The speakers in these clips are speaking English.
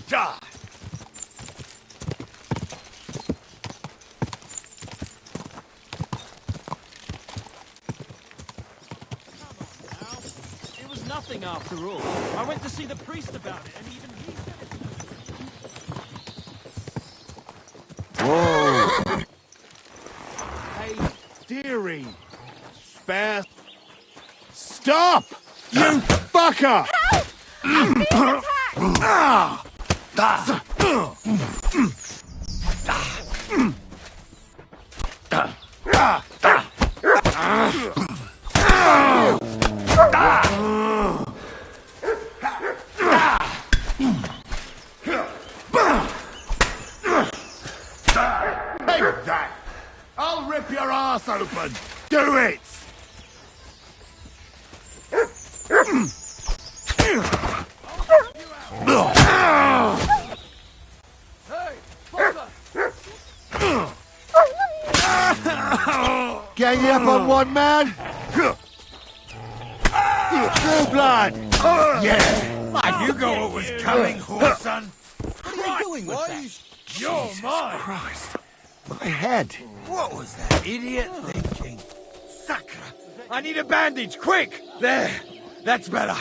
Die! It was nothing after all. I went to see the priest about it, and even he said it. Whoa! Hey, dearie. Spare. Stop! You fucker! Help! I'm being attacked! Take that! I'll rip your ass open! Do it! Gang up on one man? True blood! Yeah! I knew what was coming, whoreson. What are you doing with that? You're mine. Christ! My head! What was that idiot thinking? Sacra! I need a bandage, quick! There! That's better.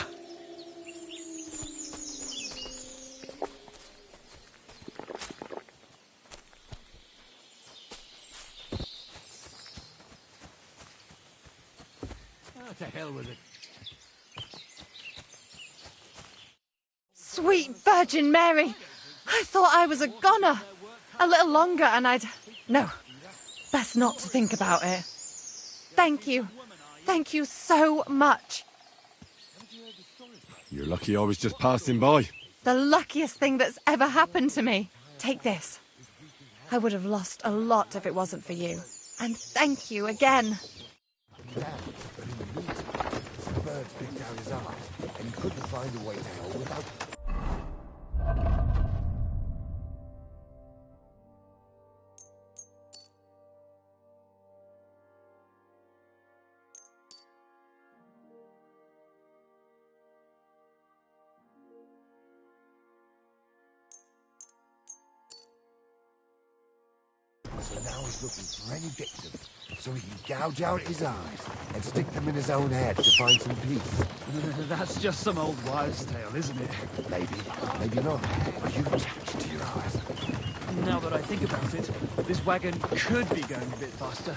Oh, to hell with it. Sweet Virgin Mary! I thought I was a goner. A little longer and I'd... No, best not to think about it. Thank you. Thank you so much. You're lucky I was just passing by. The luckiest thing that's ever happened to me. Take this. I would have lost a lot if it wasn't for you. And thank you again. Some birds picked out his eyes, and he couldn't find a way to hell without... So now he's looking for any victim, so he can gouge out his eyes and stick them in his own head to find some peace. That's just some old wives' tale, isn't it? Maybe, maybe not. Are you attached to your eyes? Now that I think about it, this wagon could be going a bit faster.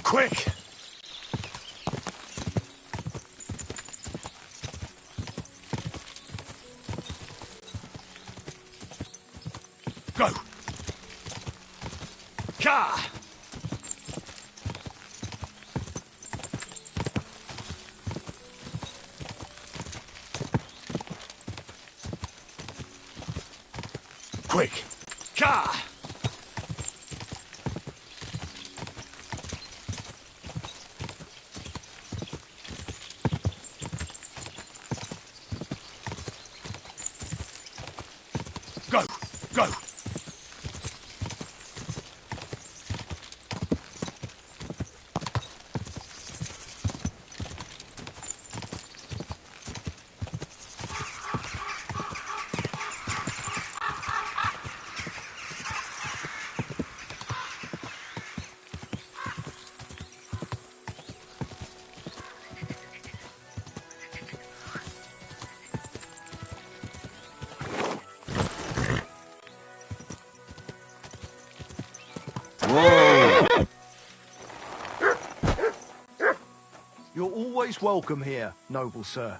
Quick! Go! Car! Quick! Car! Go! Go! Whoa! You're always welcome here, noble sir.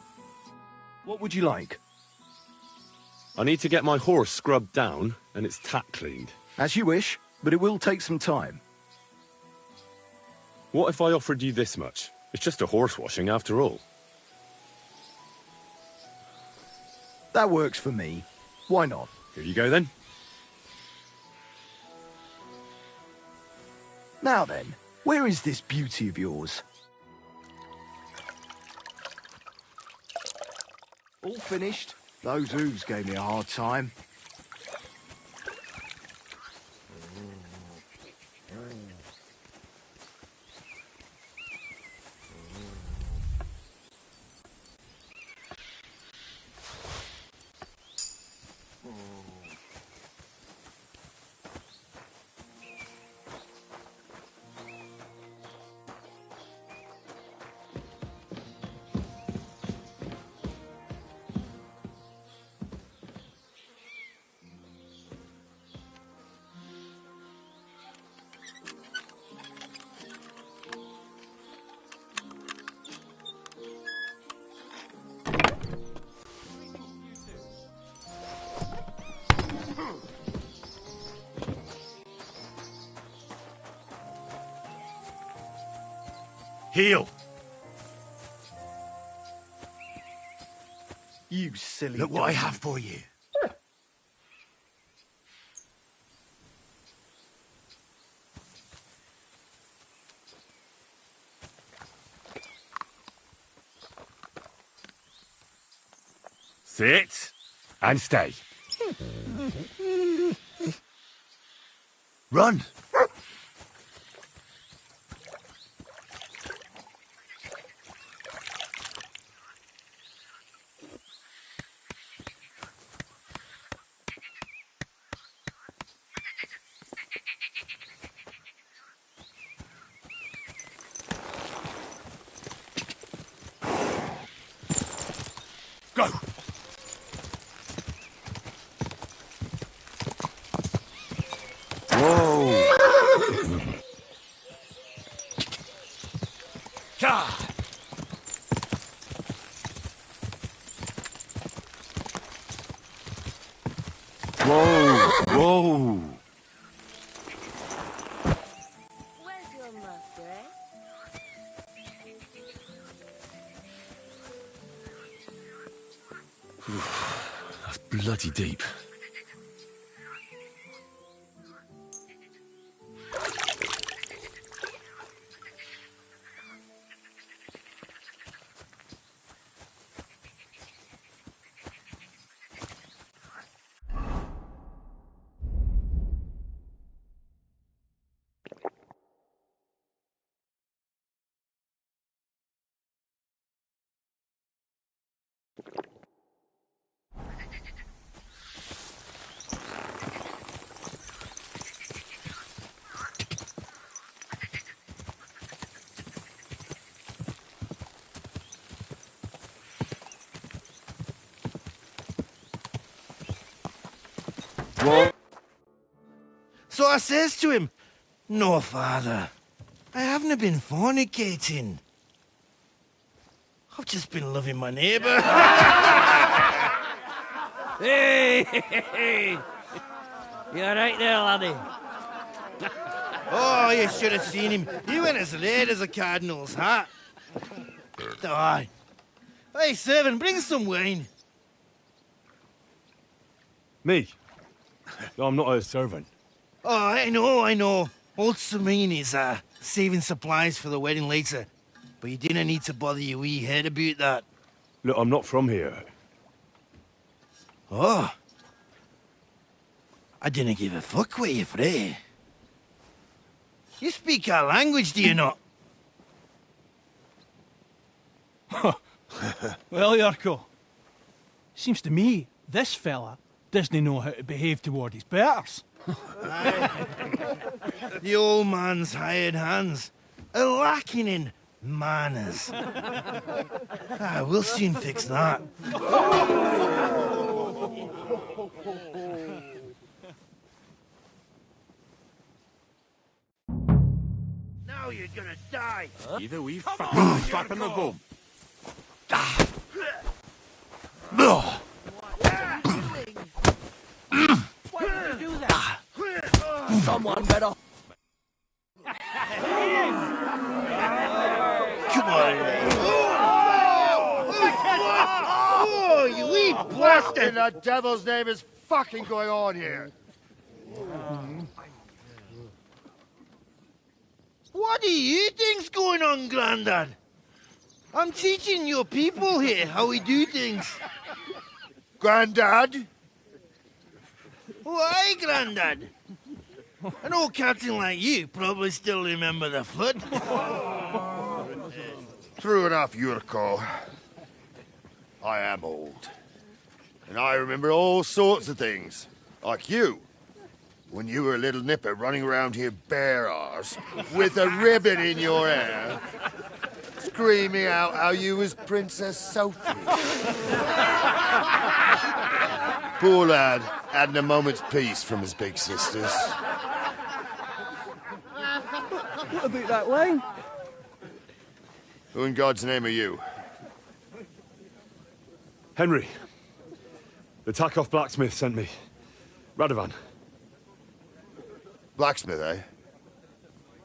What would you like? I need to get my horse scrubbed down and its tack cleaned. As you wish. but it will take some time. What if I offered you this much? It's just a horse washing after all. That works for me. Why not? Here you go then. Now then, where is this beauty of yours? All finished? Those hooves gave me a hard time. Heel! You silly Look what I dog. have for you. Sit and stay. Run! Go! Whoa! Ka! Whoa! Whoa! Where's your master, eh? That's bloody deep. Whoa! So I says to him, "No, father, I haven't been fornicating. I've just been loving my neighbour." Hey! You alright there, laddie? Oh, you should have seen him. He went as red as a cardinal's hat. Aye. Hey, servant, bring some wine. Me? I'm not a servant. Oh, I know. Old Samine is saving supplies for the wedding later. But you didn't need to bother your wee head about that. Look, I'm not from here. Oh. I didn't give a fuck what you frae. You speak our language, do you not? Well, Yarko, seems to me this fella doesn't know how to behave toward his betters. The old man's hired hands are lacking in manners. We'll soon fix that. Now you're gonna die. Either we fucking slap in the bum. Why would you do that? Someone better... Come on. Oh, you wee What in bastard! the devil's name is fucking going on here? What do you think's going on, Grandad? I'm teaching your people here how we do things. Grandad? Why, Grandad? An old captain like you probably still remember the flood. True enough, Yurko. I am old. And I remember all sorts of things. Like you. When you were a little nipper running around here bare arse, with a ribbon in your hair, screaming out how you was Princess Sophie. Poor lad, hadn't a moment's peace from his big sisters. What about that wine? Who in God's name are you? Henry. The Takoff blacksmith sent me. Radovan. Blacksmith, eh?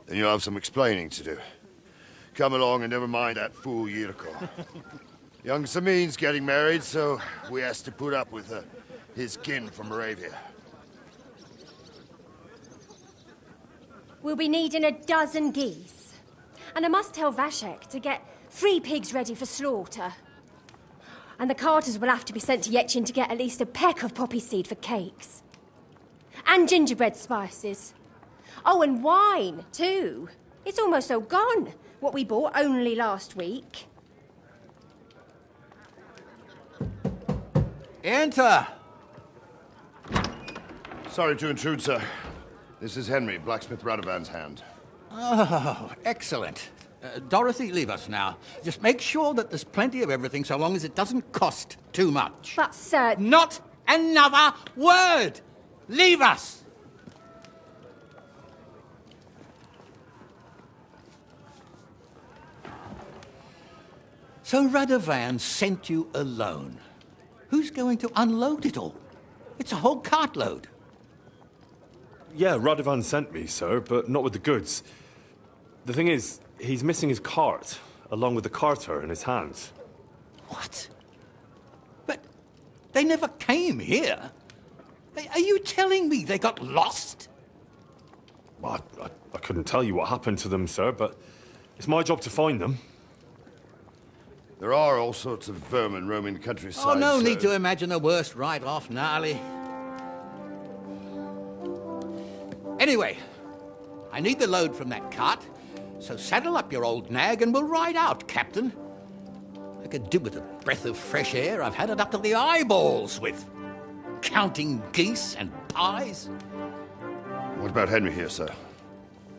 Then you'll have some explaining to do. Come along and never mind that fool Yurko. Young Samin's getting married, so we has to put up with his kin from Moravia. We'll be needing a dozen geese. And I must tell Vashek to get 3 pigs ready for slaughter. And the carters will have to be sent to Yetchin to get at least a peck of poppy seed for cakes. And gingerbread spices. Oh, and wine, too. It's almost all gone, what we bought only last week. Enter! Sorry to intrude, sir. This is Henry, blacksmith Radovan's hand. Oh, excellent. Dorothy, leave us now. Just make sure that there's plenty of everything so long as it doesn't cost too much. But, sir... Not another word! Leave us! So Radovan sent you alone. Who's going to unload it all? It's a whole cartload. Yeah, Radovan sent me, sir, but not with the goods. The thing is, he's missing his cart, along with the carter in his hands. What? But they never came here. Are you telling me they got lost? Well, I couldn't tell you what happened to them, sir, but it's my job to find them. There are all sorts of vermin roaming the countryside. Oh, no sir. need to imagine the worst right off, gnarly. Anyway, I need the load from that cart, so saddle up your old nag and we'll ride out, Captain. I could do with a breath of fresh air. I've had it up to the eyeballs with counting geese and pies. What about Henry here, sir?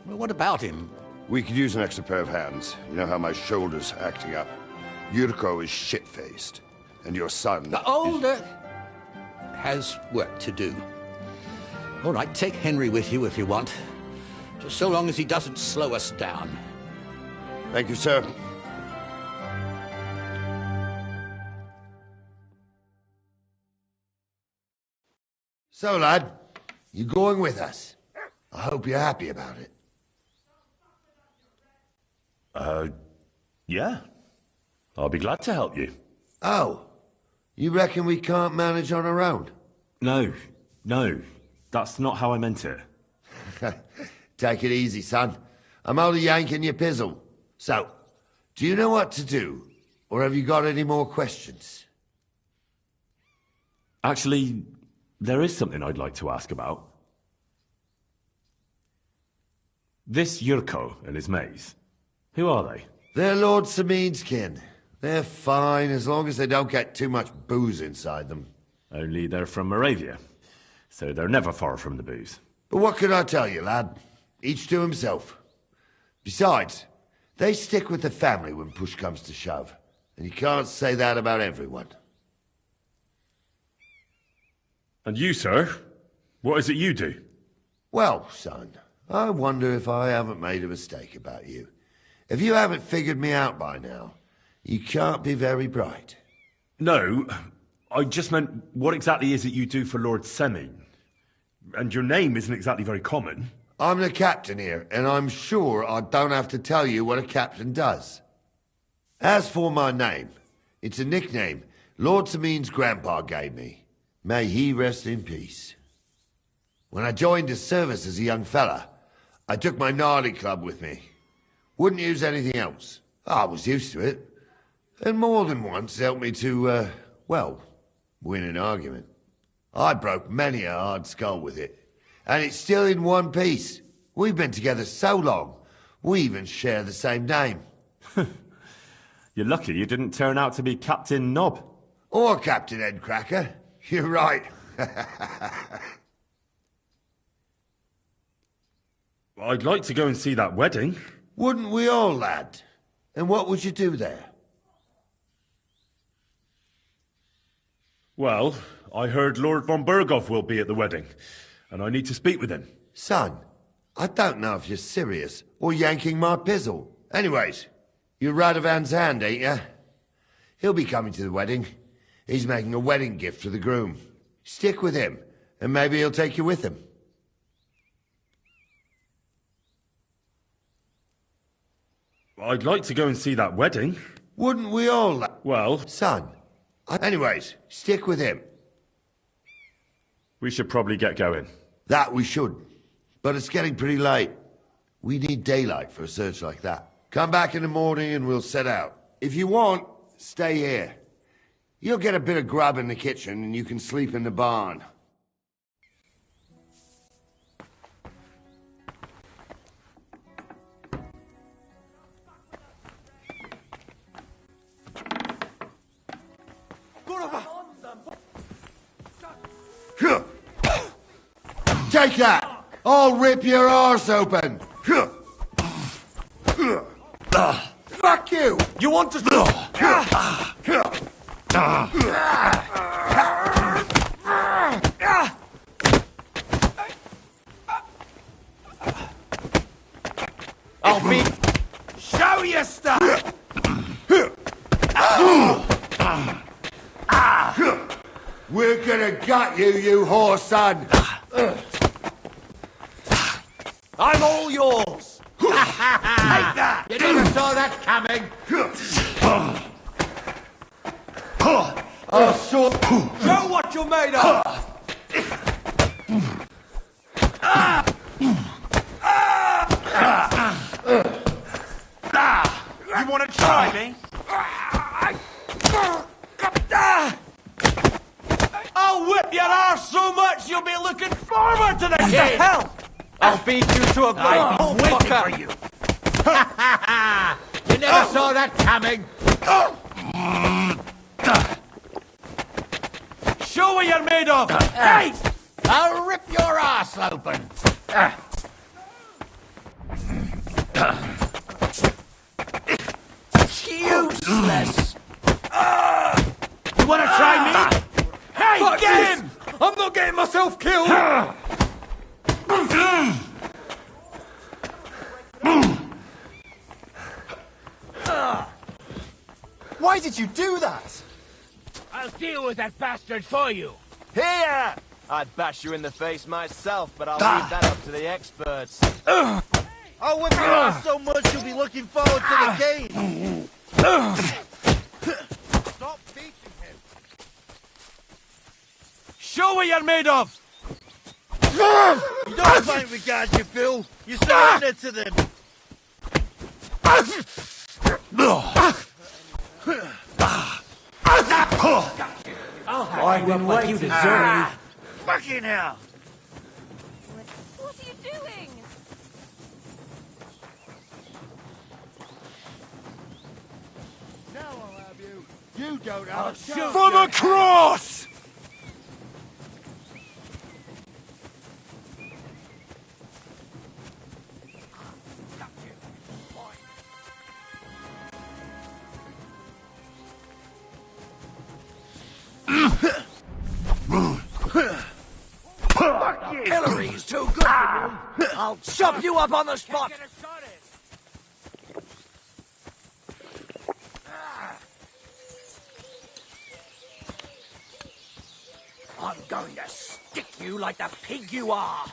Well, what about him? We could use an extra pair of hands. You know how my shoulder's acting up. Yurko is shit-faced, and your son... The older has work to do. All right, take Henry with you if you want. Just so long as he doesn't slow us down. Thank you, sir. So, lad, you going with us? I hope you're happy about it. Yeah. I'll be glad to help you. Oh, you reckon we can't manage on our own? No, that's not how I meant it. Take it easy, son. I'm only yanking your pizzle. So, do you know what to do? Or have you got any more questions? Actually, there is something I'd like to ask about. This Yurko and his mates, who are they? They're Lord Samin's kin. They're fine as long as they don't get too much booze inside them. Only they're from Moravia, so they're never far from the booze. But what can I tell you, lad? Each to himself. Besides, they stick with the family when push comes to shove. And you can't say that about everyone. And you, sir? What is it you do? Well, son, I wonder if I haven't made a mistake about you. If you haven't figured me out by now, you can't be very bright. No, I just meant, what exactly is it you do for Lord Semin? And your name isn't exactly very common. I'm the captain here, and I'm sure I don't have to tell you what a captain does. As for my name, it's a nickname Lord Samin's grandpa gave me. May he rest in peace. When I joined his service as a young fella, I took my gnarly club with me. Wouldn't use anything else. I was used to it. And more than once helped me to, well, win an argument. I broke many a hard skull with it. And it's still in one piece. We've been together so long, we even share the same name. You're lucky you didn't turn out to be Captain Knob. Or Captain Headcracker. You're right. I'd like to go and see that wedding. Wouldn't we all, lad? And what would you do there? Well, I heard Lord von Berghoff will be at the wedding, and I need to speak with him. Son, I don't know if you're serious or yanking my pizzle. Anyways, you're Radovan's hand, ain't you? He'll be coming to the wedding. He's making a wedding gift for the groom. Stick with him, and maybe he'll take you with him. I'd like to go and see that wedding. Wouldn't we all? Well... Son, anyways, stick with him. We should probably get going. That we should. But it's getting pretty late. We need daylight for a search like that. Come back in the morning and we'll set out. If you want, stay here. You'll get a bit of grub in the kitchen and you can sleep in the barn. Take that! I'll rip your arse open! Fuck you! You want to... I'll be... Show your stuff! We're gonna gut you, you whore son! I'm all yours! Take that! You never saw that coming. Show what you're made of! You want to try me? I'll whip your arse so much you'll be looking forward to the day! Hell! I'll beat you to a great waiting for you! You never saw that coming. Show what you're made of! Hey! I'll rip your ass open. Useless! You want to try me? Hey, fuck get him! I'm not getting myself killed! Why did you do that? I'll deal with that bastard for you. Here! I'd bash you in the face myself, but I'll leave that up to the experts. I'll whip your ass so much you'll be looking forward to the game. Stop beating him. Show what you're made of! You don't fight regard you, Phil. You surrender to them. I've been waiting. You deserve it. Fucking hell. What are you doing? Now I'll have you. You don't have a shoot chance. for the cross! Hillary's too good for you. I'll chop you up on the spot. I'm going to stick you like the pig you are.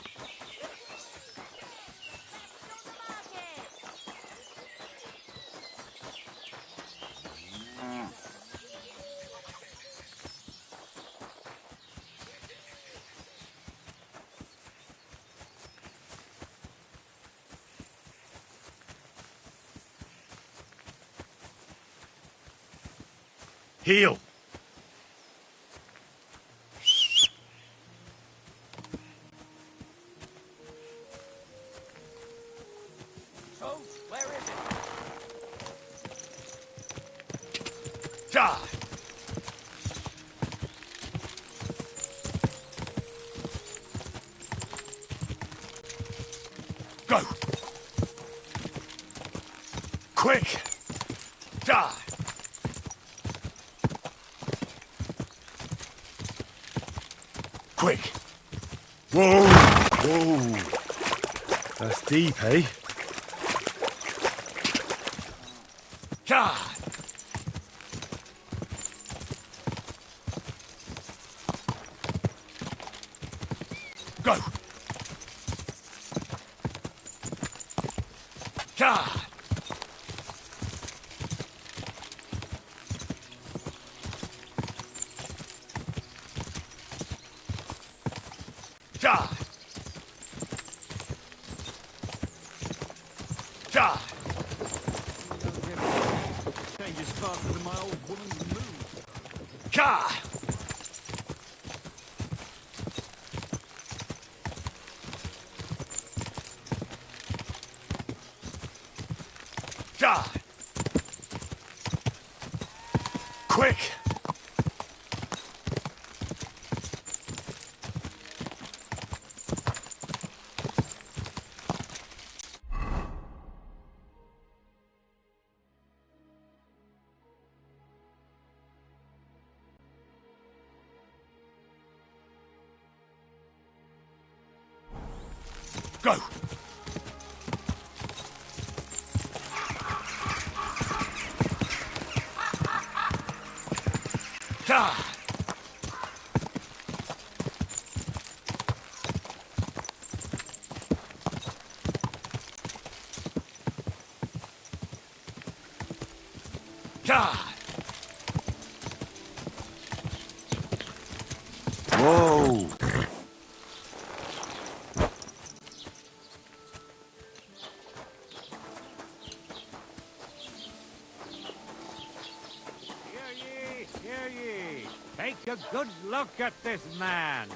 Heel. So, where is it? Ja. Go. Quick. Ja. Quick. Whoa. Whoa. That's deep, eh? Ja. Go. Ja. Ja. Ja. Changes faster than my old woman's move. Ja. Ja. Quick. Go. Ja. Ja. Whoa. Hear ye! Take a good look at this man.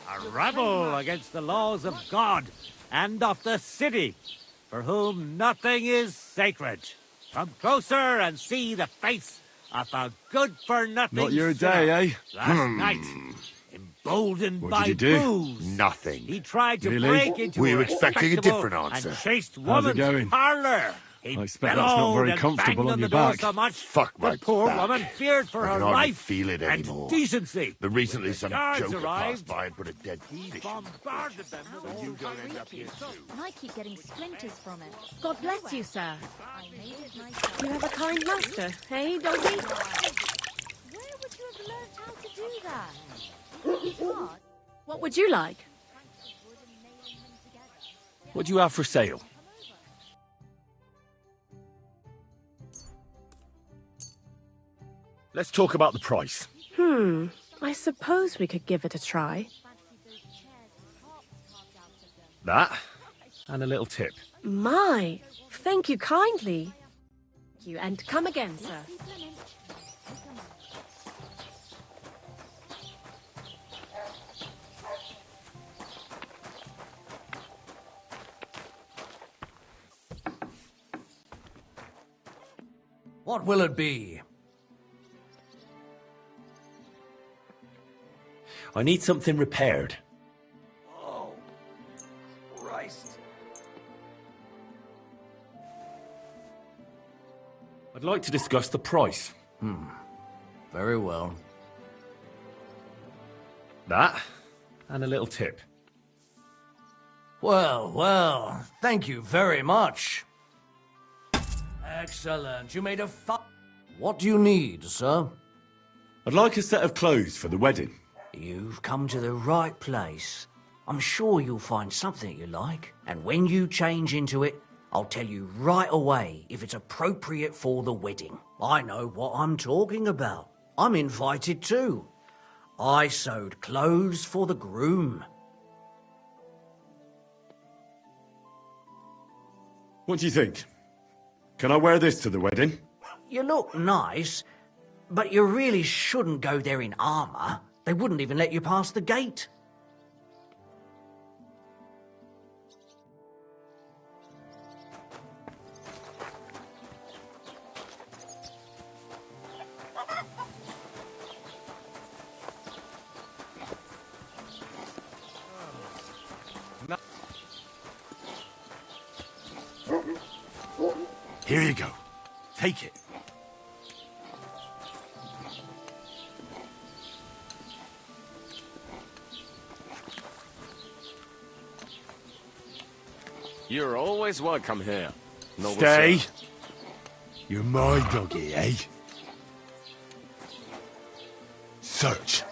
A rebel against the laws of God and of the city, for whom nothing is sacred. Come closer and see the face of a good-for-nothing Not your sinner. day, eh? Last night, emboldened What by did he do? booze, Nothing. he tried to Really? break into Were you a expecting a respectable different answer? and chaste How's it woman's going? parlour. He I expect that's not very bellowed and comfortable banged on the your door back. so much Fuck my the poor back. woman feared for I her can hardly life feel it and anymore. decency. But recently When the some guards joker arrived, passed by and put a dead he fish. bombarded them with all You don't end up here too. And I keep getting splinters from it. God bless you, sir. I made it myself. You have a kind master, eh, doggy? Where would you have learnt how to do that? It's hard. What would you like? What do you have for sale? Let's talk about the price. I suppose we could give it a try. That, and a little tip. My, thank you kindly. And come again, sir. What will it be? I need something repaired. Oh, Christ. I'd like to discuss the price. Very well. That, and a little tip. Well, thank you very much. Excellent. You made a What do you need, sir? I'd like a set of clothes for the wedding. You've come to the right place. I'm sure you'll find something you like, and when you change into it, I'll tell you right away if it's appropriate for the wedding. I know what I'm talking about. I'm invited too. I sewed clothes for the groom. What do you think? Can I wear this to the wedding? You look nice, but you really shouldn't go there in armour. They wouldn't even let you pass the gate. Here you go. Take it. You're always welcome here. Noble Stay. sir. You're my doggy, eh? Search.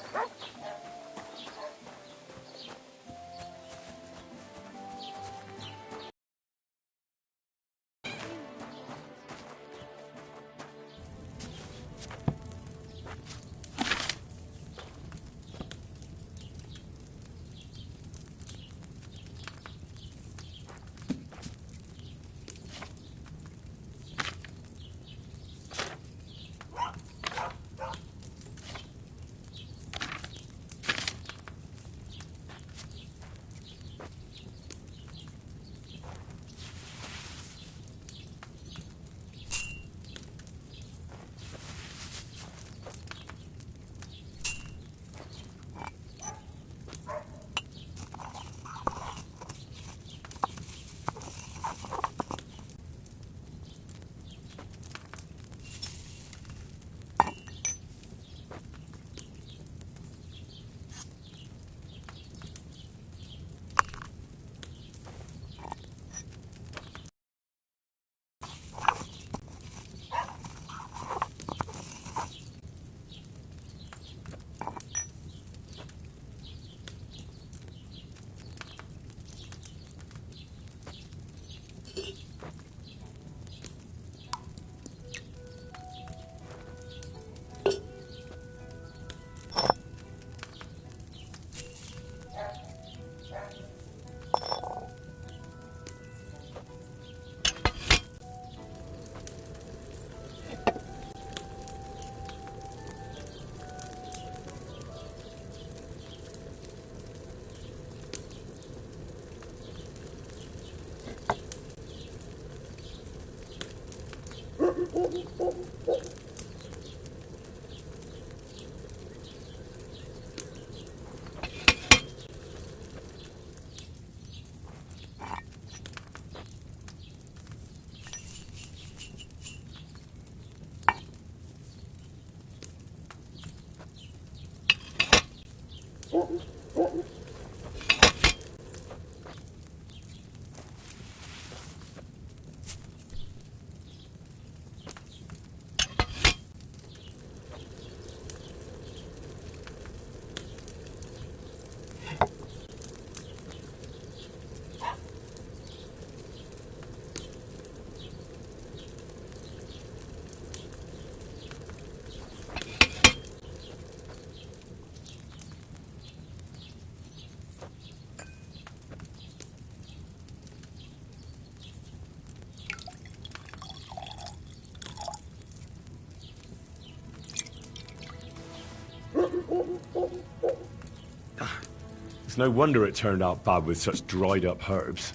It's no wonder it turned out bad with such dried up herbs.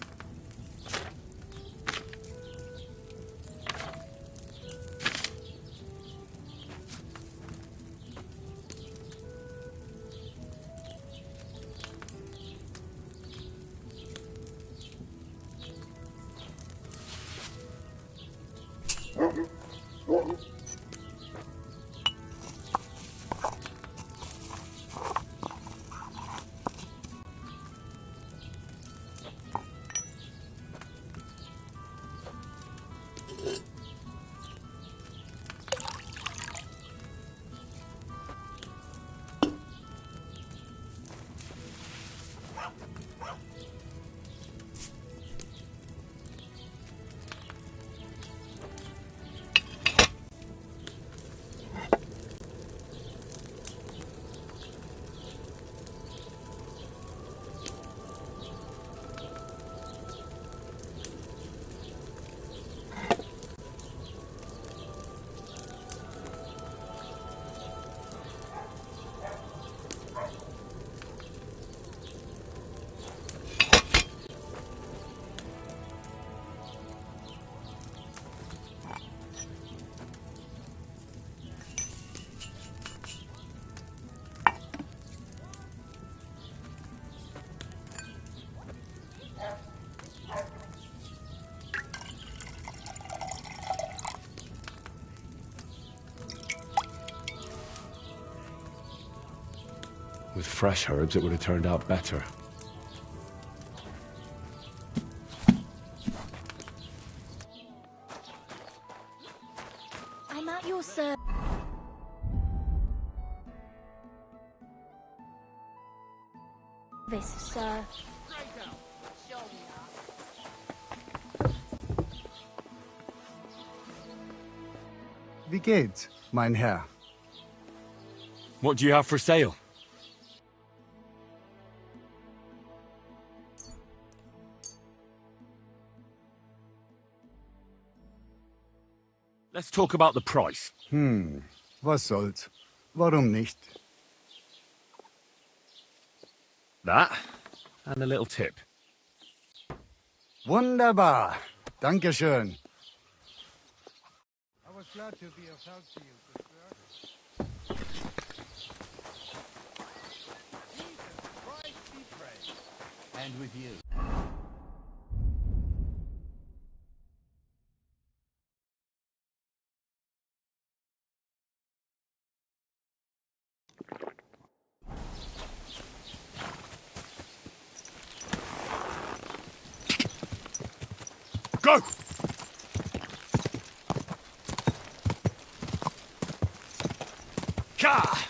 With fresh herbs, it would have turned out better. I'm at your service. Sir. Wie geht's, mein Herr? What do you have for sale? Let's talk about the price. Was soll's? Warum nicht? That, and a little tip. Wunderbar. Dankeschön. I was glad to be of help to you, good sir. Jesus Christ be praised. And with you. Go! Ka!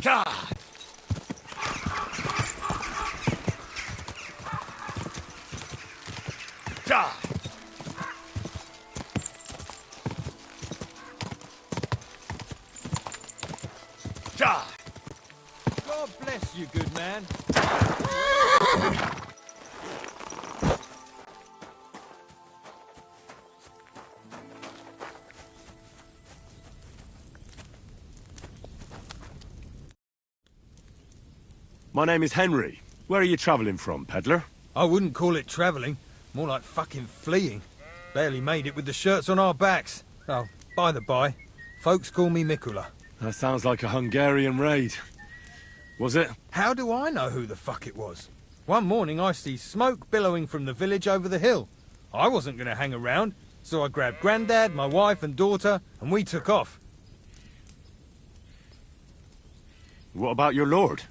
Ka! Ka! Ka! God bless you, good man. My name is Henry. Where are you travelling from, peddler? I wouldn't call it travelling. More like fucking fleeing. Barely made it with the shirts on our backs. Oh, by the by, folks call me Mikula. That sounds like a Hungarian raid. Was it? How do I know who the fuck it was? One morning I see smoke billowing from the village over the hill. I wasn't going to hang around, so I grabbed Grandad, my wife and daughter, and we took off. What about your lord?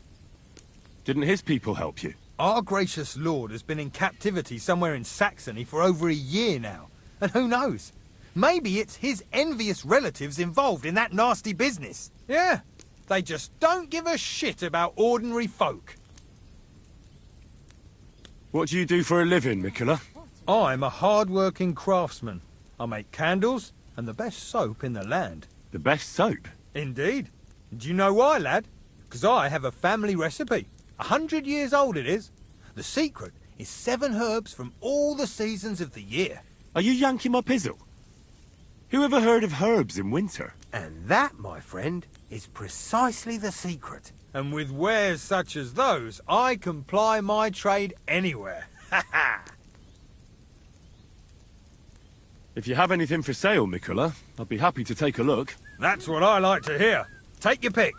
Didn't his people help you? Our gracious lord has been in captivity somewhere in Saxony for over a year now. And who knows? Maybe it's his envious relatives involved in that nasty business. Yeah, they just don't give a shit about ordinary folk. What do you do for a living, Mikula? I'm a hard-working craftsman. I make candles and the best soap in the land. The best soap? Indeed. Do you know why, lad? Because I have a family recipe. 100 years old it is. The secret is 7 herbs from all the seasons of the year. Are you yanking my pizzle? Who ever heard of herbs in winter? And that, my friend, is precisely the secret. And with wares such as those, I can ply my trade anywhere. Ha ha! If you have anything for sale, Mikula, I'd be happy to take a look. That's what I like to hear. Take your pick.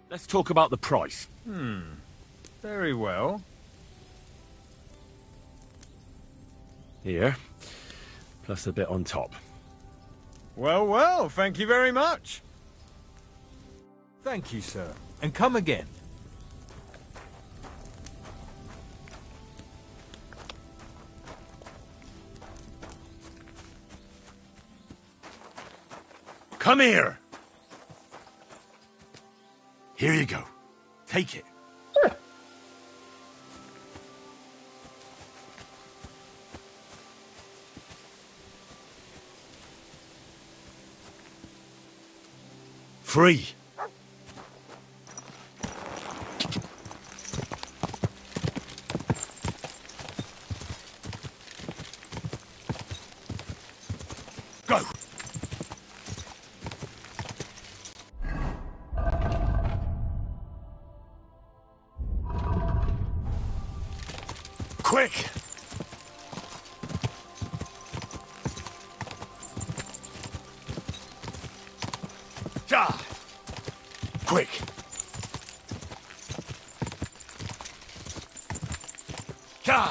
Let's talk about the price. Very well. Here, plus a bit on top. Well, well, thank you very much. Thank you, sir. And come again. Come here! Here you go. Take it. Free. Go. Quick! Ja! Quick! Ja!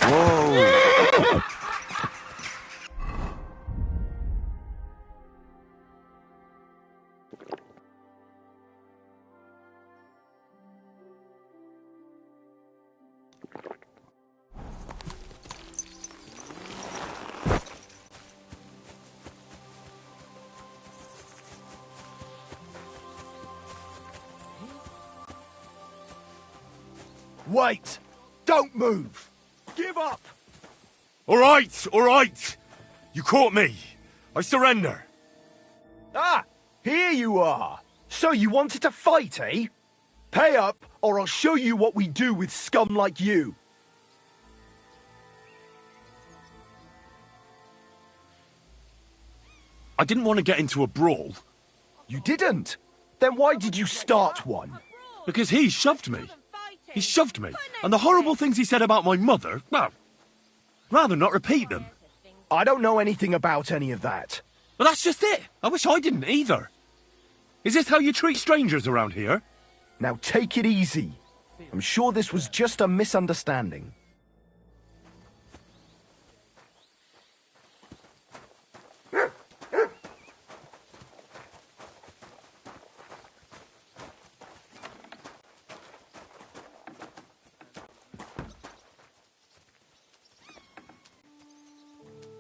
Whoa! Wait! Don't move! Give up! All right! You caught me. I surrender. Ah! Here you are! So you wanted to fight, eh? Pay up, or I'll show you what we do with scum like you. I didn't want to get into a brawl. You didn't? Then why did you start one? Because he shoved me. He shoved me. And the horrible things he said about my mother, well, rather not repeat them. I don't know anything about any of that. But that's just it. I wish I didn't either. Is this how you treat strangers around here? Now take it easy. I'm sure this was just a misunderstanding.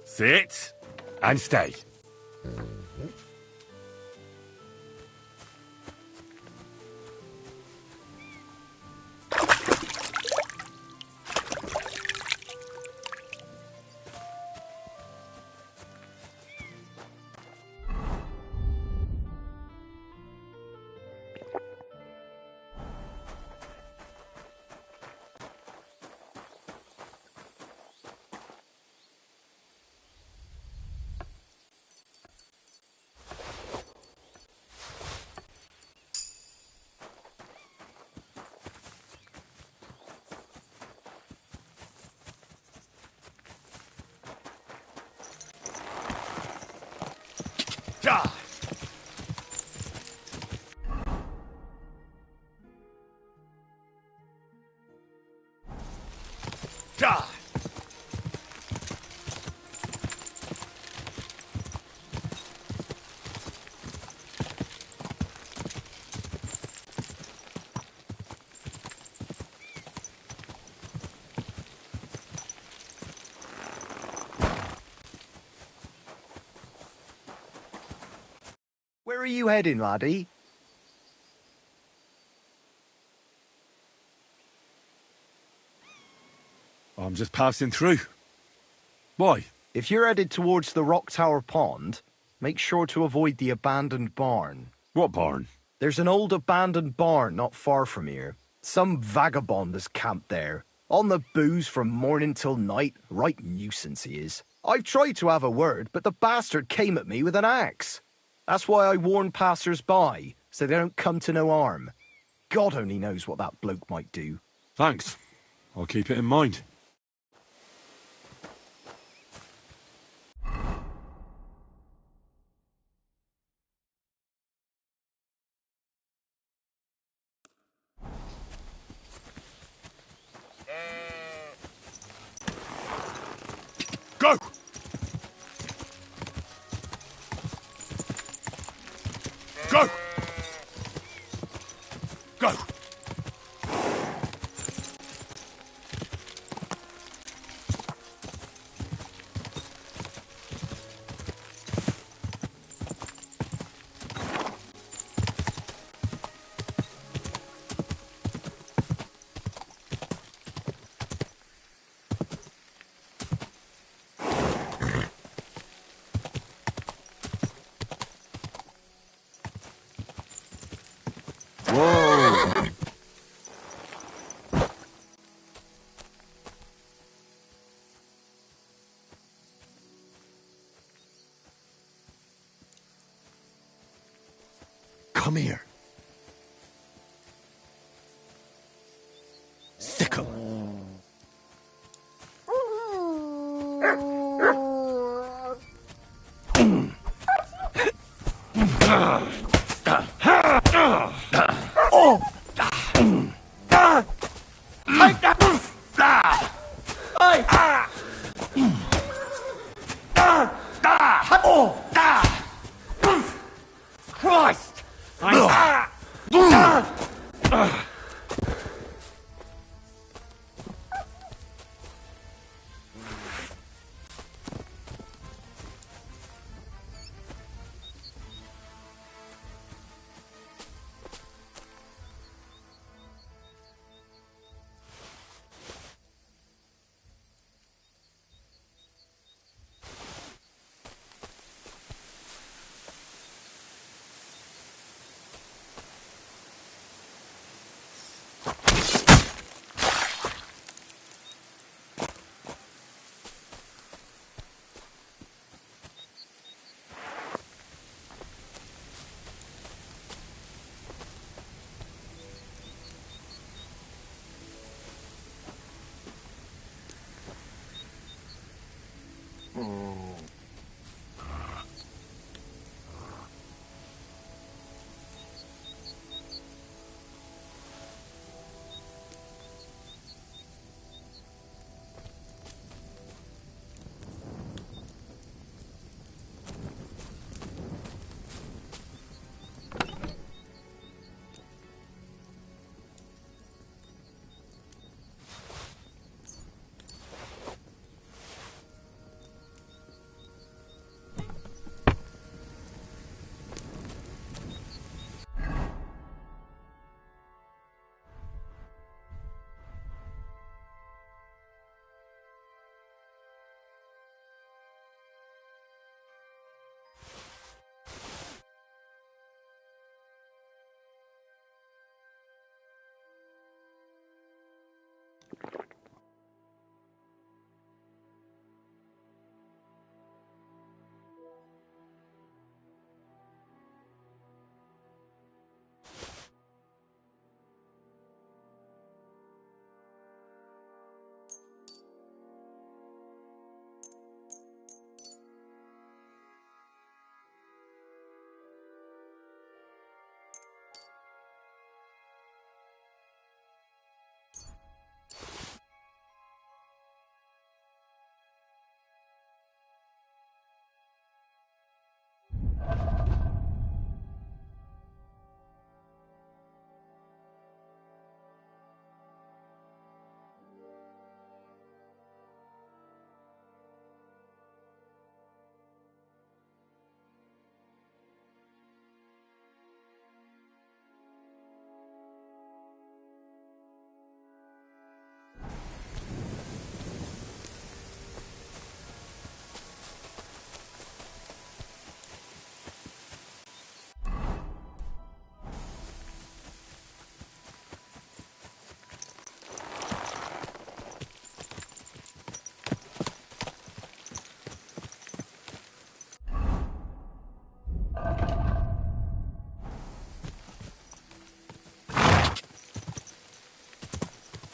Sit and stay. Ja! Ja! Where are you heading, laddie? I'm just passing through. Why? If you're headed towards the Rock Tower Pond, make sure to avoid the abandoned barn. What barn? There's an old abandoned barn not far from here. Some vagabond has camped there. On the booze from morning till night. Right nuisance he is. I've tried to have a word, but the bastard came at me with an axe. That's why I warn passers-by, so they don't come to no harm. God only knows what that bloke might do. Thanks. I'll keep it in mind. Go! Go! Go! Come here. Sick 'em. Oh! Take that! Hey! Oh! Christ!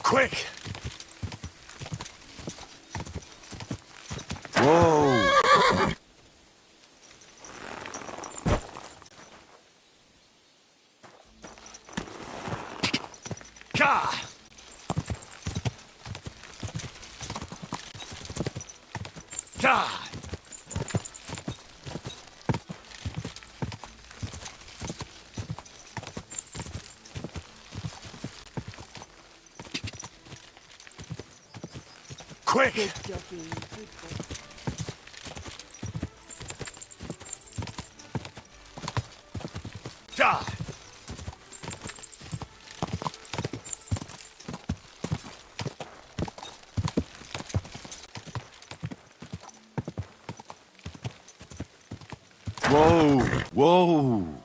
Quick! Whoa! Ka! Ka! Quick! Good jogging, good boy. Ka! Whoa! Whoa!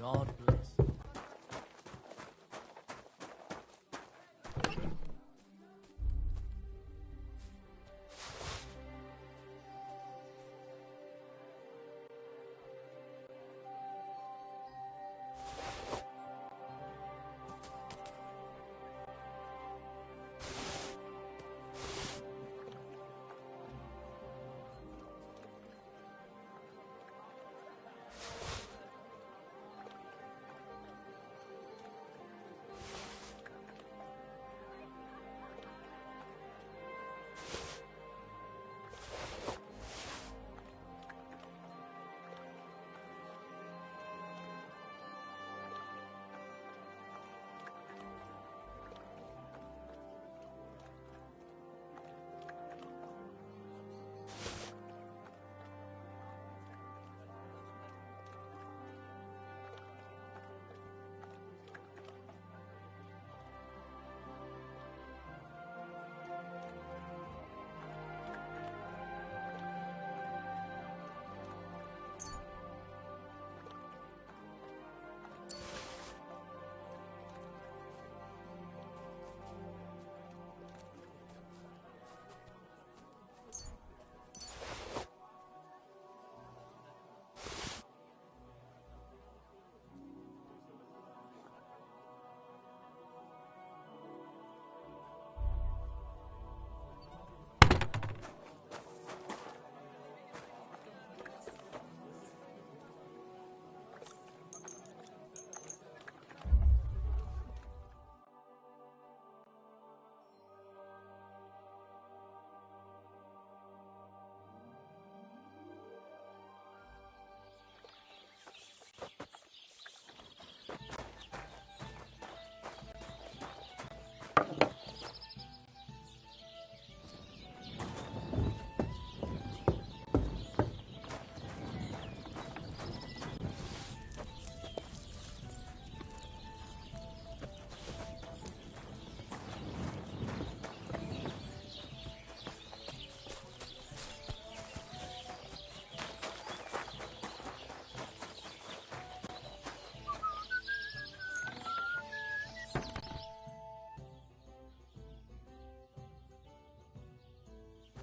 God bless.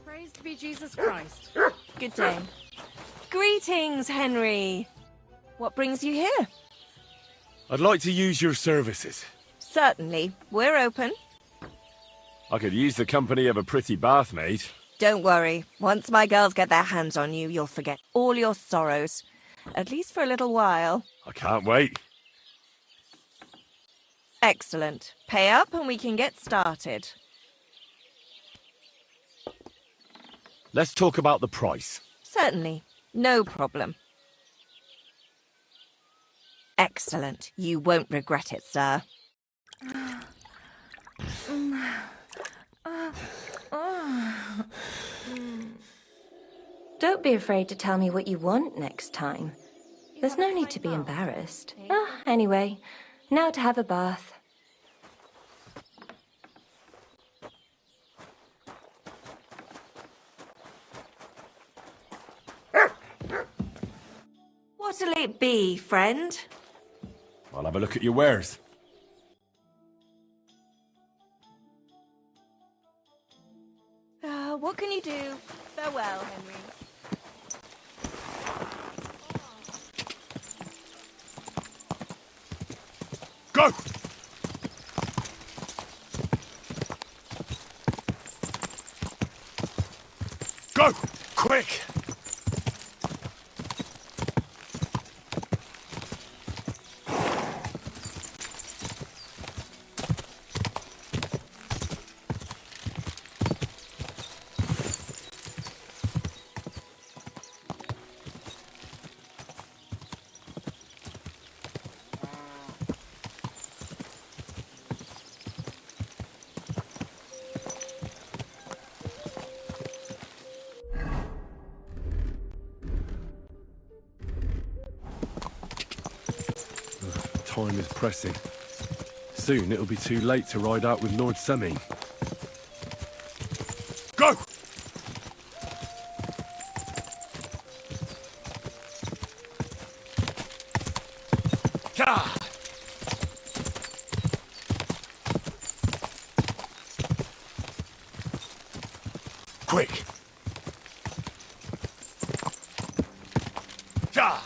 Praised be Jesus Christ. Good day. Greetings, Henry. What brings you here? I'd like to use your services. Certainly. We're open. I could use the company of a pretty bathmaid. Don't worry. Once my girls get their hands on you, you'll forget all your sorrows. At least for a little while. I can't wait. Excellent. Pay up and we can get started. Let's talk about the price. Certainly. No problem. Excellent. You won't regret it, sir. Don't be afraid to tell me what you want next time. There's no need to be embarrassed. Anyway, now to have a bath. What'll it be, friend? I'll have a look at your wares. What can you do? Farewell, Henry. Go! Go! Quick! Time is pressing. Soon it'll be too late to ride out with Lord Semi. Go! Ta! Quick! Ta!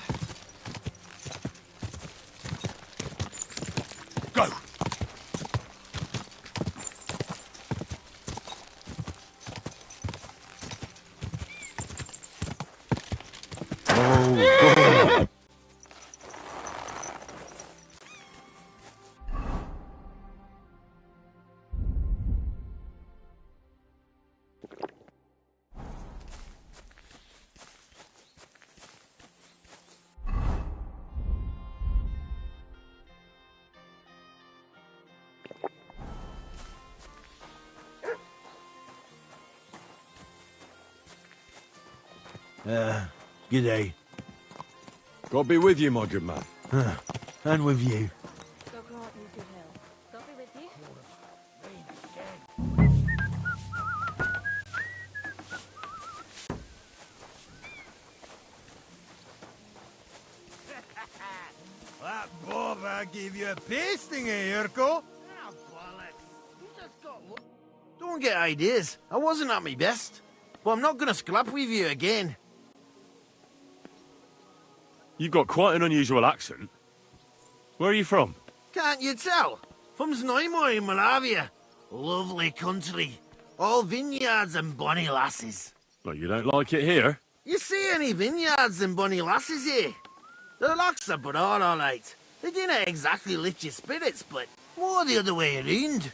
Go! G'day. God be with you, my good man. And with you. God be with you. That bother gave you a pasting, eh, Urko? Don't get ideas. I wasn't at my best. But I'm not gonna scrap with you again. You've got quite an unusual accent. Where are you from? Can't you tell? From Znojmo in Moravia. Lovely country. All vineyards and bonny lasses. Well, you don't like it here? You see any vineyards and bonny lasses here? The locks are broad, all right. They didn't exactly lift your spirits, but more the other way around.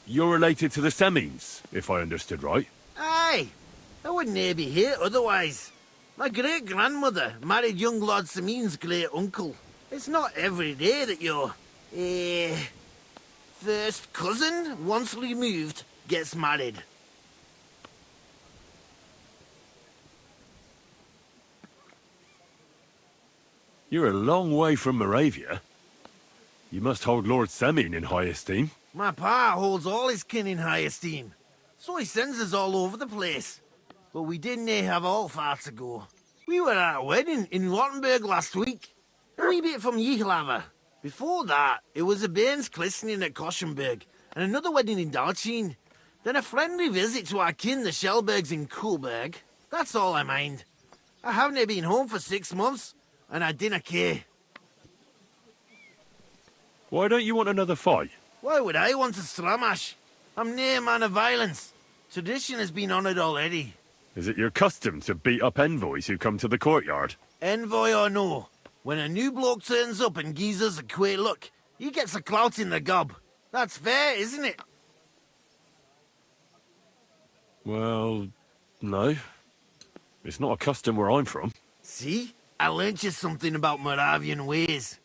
You're related to the Semines, if I understood right. Aye. I wouldn't be here otherwise. My great-grandmother married young Lord Semin's great-uncle. It's not every day that your, first cousin, once removed, gets married. You're a long way from Moravia. You must hold Lord Semine in high esteem. My pa holds all his kin in high esteem, so he sends us all over the place. But we didn't have all far to go. We were at a wedding in Rottenburg last week, a wee bit from Yihlava. Before that, it was a bairn's christening at Koschenberg, and another wedding in Dalchin. Then a friendly visit to our kin, the Schellbergs in Kohlberg. That's all I mind. I haven't been home for 6 months, and I dinna care. Why don't you want another fight? Why would I want a stramash? I'm nae a man of violence. Tradition has been honoured already. Is it your custom to beat up envoys who come to the courtyard? Envoy or no, when a new bloke turns up and gives us a queer look, he gets a clout in the gob. That's fair, isn't it? Well, no. It's not a custom where I'm from. See? I learnt you something about Moravian ways.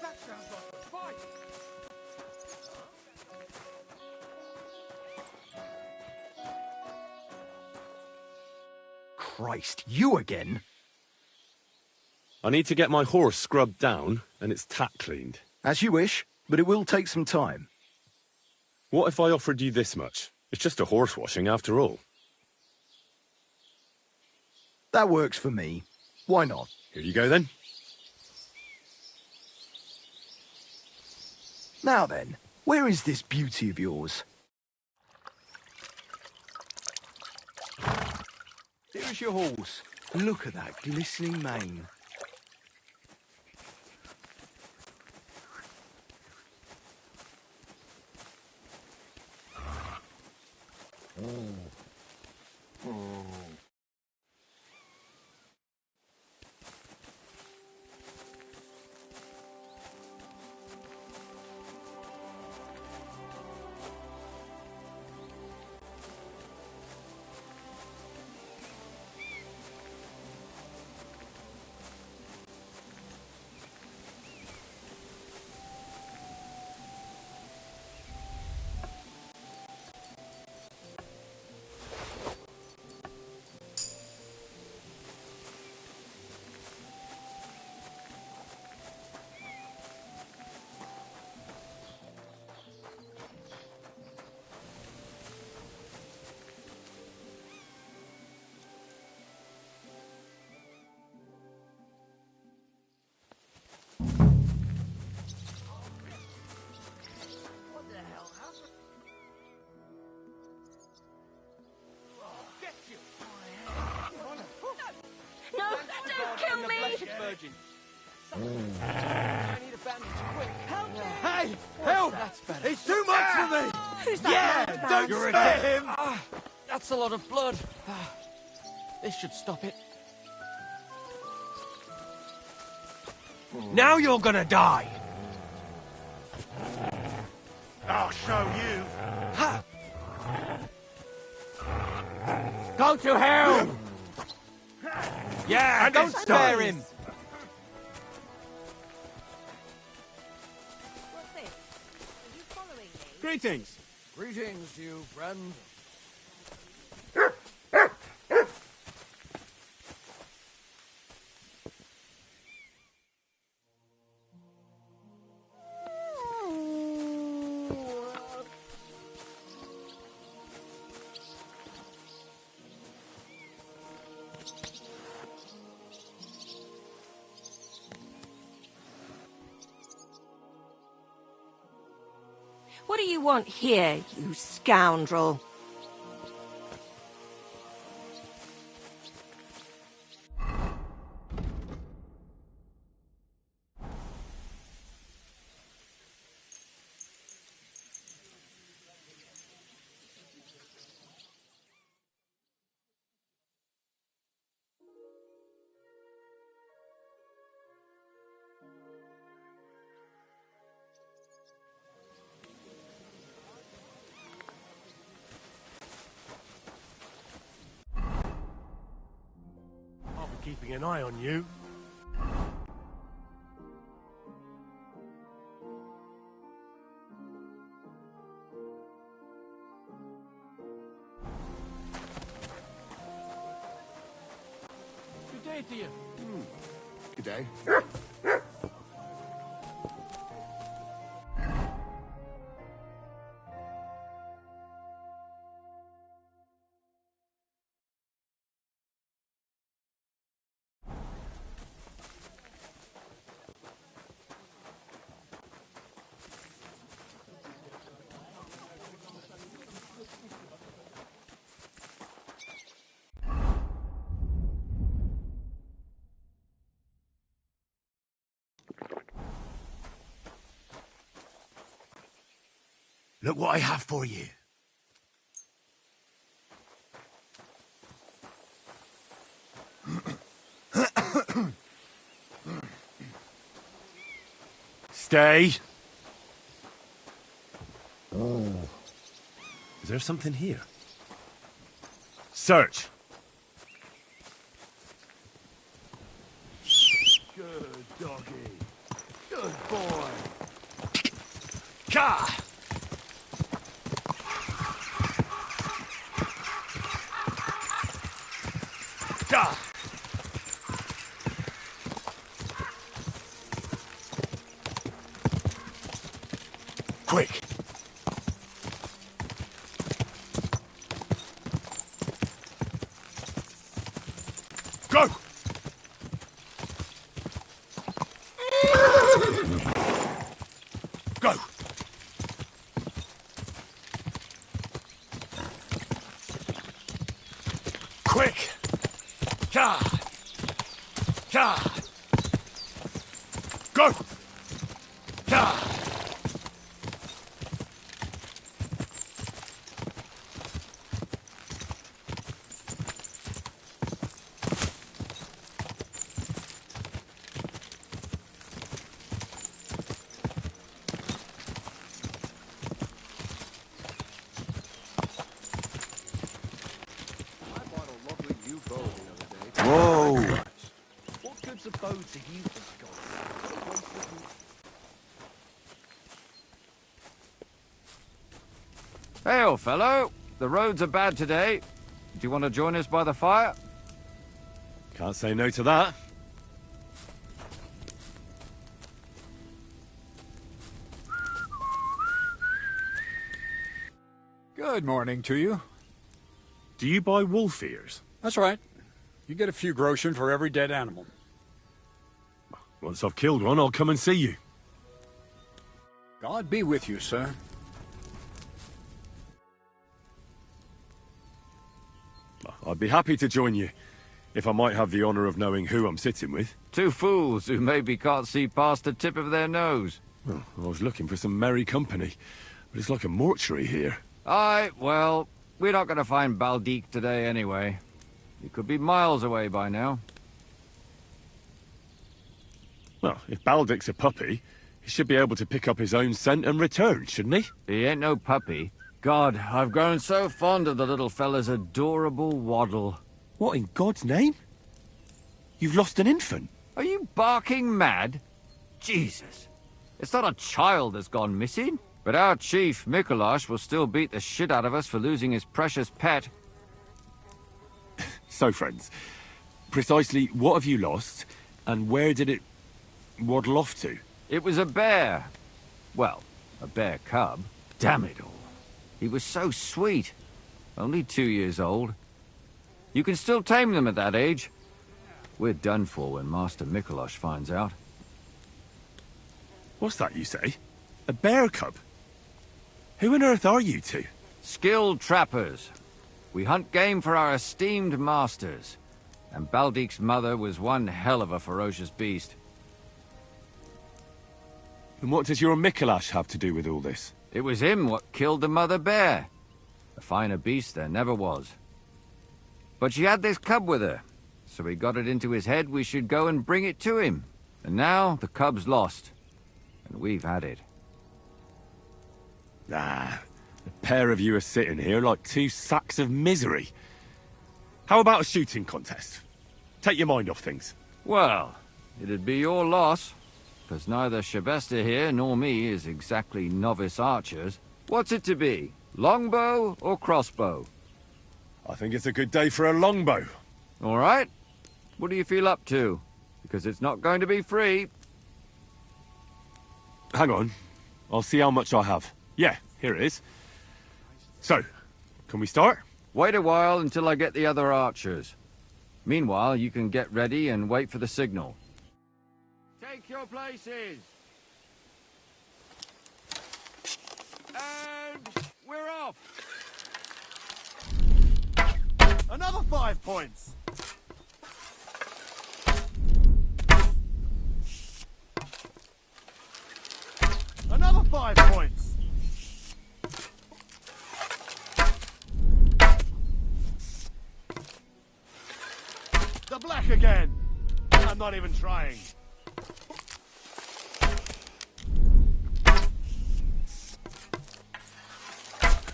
That sounds like a fight! Christ, you again? I need to get my horse scrubbed down and its tack cleaned. As you wish, but it will take some time. What if I offered you this much? It's just a horse washing after all. That works for me. Why not? Here you go then. Now then, where is this beauty of yours? There's your horse. Look at that glistening mane. virgin. I need a bandage, quick. Help me! Hey! Help! That's better. It's too much for me! Who's that Yeah! man? Don't You're spare a him! That's a lot of blood. This should stop it. Now you're gonna die. I'll show you. Ha! Go to hell! Yeah, And don't it's spare done. him. What's this? Are you following me? Greetings. Greetings to you, friend. What do you want here, you scoundrel? I'll be keeping an eye on you. Good day to you. Good day. Look what I have for you. Stay. Oh. Is there something here? Search. Good doggy. Good boy. Ka! Ka! Quick! Go! Go! Quick! Ka! Ka! Go! Ka! Whoa! What good's a bow to you, God? Hey, old fellow. The roads are bad today. Do you want to join us by the fire? Can't say no to that. Good morning to you. Do you buy wolf ears? That's right. You get a few groschen for every dead animal. Once I've killed one, I'll come and see you. God be with you, sir. I'd be happy to join you. if I might have the honour of knowing who I'm sitting with. Two fools who maybe can't see past the tip of their nose. Well, I was looking for some merry company, but it's like a mortuary here. Aye, well, we're not going to find Baldique today anyway. He could be miles away by now. Well, if Baldick's a puppy, he should be able to pick up his own scent and return, shouldn't he? He ain't no puppy. God, I've grown so fond of the little fella's adorable waddle. What in God's name? You've lost an infant. Are you barking mad? Jesus. It's not a child that's gone missing. But our chief, Mikolash, will still beat the shit out of us for losing his precious pet. So, friends, precisely what have you lost, and where did it waddle off to? It was a bear. Well, a bear cub. Damn it all. He was so sweet. Only 2 years old. You can still tame them at that age. We're done for when Master Mikolash finds out. What's that you say? A bear cub? Who on earth are you two? Skilled trappers. We hunt game for our esteemed masters. And Baldique's mother was one hell of a ferocious beast. And what does your Mikolash have to do with all this? It was him what killed the mother bear. A finer beast there never was. But she had this cub with her, so he got it into his head we should go and bring it to him. And now the cub's lost, and we've had it. Ah, the pair of you are sitting here like two sacks of misery. How about a shooting contest? Take your mind off things. Well, it'd be your loss, because neither Shabesta here nor me is exactly novice archers. What's it to be? Longbow or crossbow? I think it's a good day for a longbow. All right. What do you feel up to? Because it's not going to be free. Hang on. I'll see how much I have. Yeah, here it is. So, can we start? Wait a while until I get the other archers. Meanwhile, you can get ready and wait for the signal. Take your places. And we're off. Another 5 points. Another 5 points. The black again. I'm not even trying.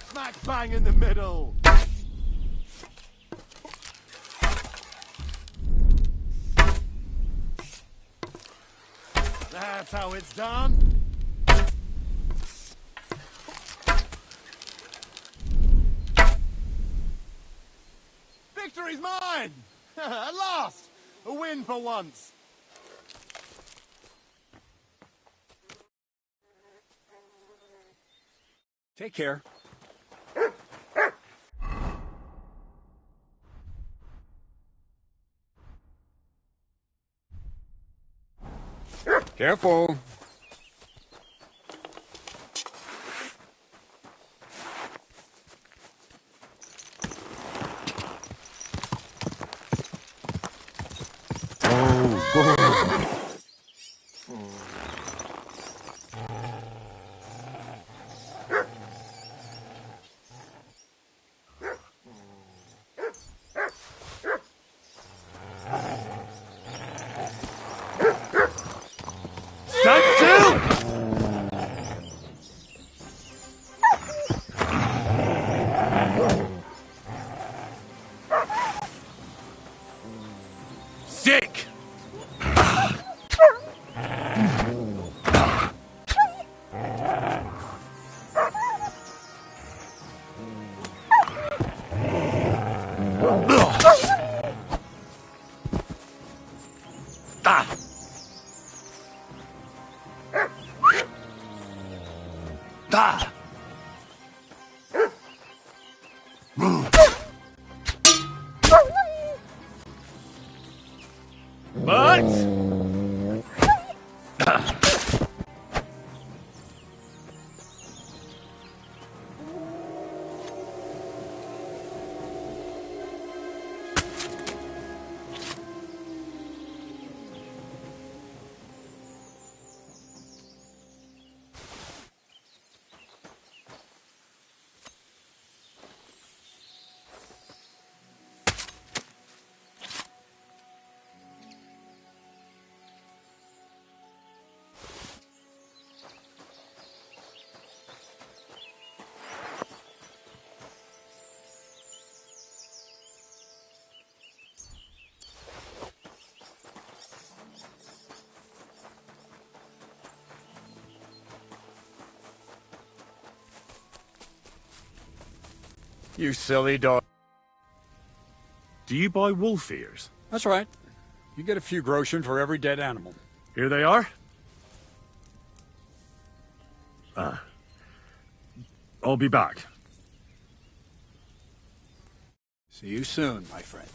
Smack bang in the middle. That's how it's done. Victory's mine! At last! A win for once! Take care. Careful. Sick! You silly dog. Do you buy wolf ears? That's right. You get a few groschen for every dead animal. Here they are. I'll be back. See you soon, my friend.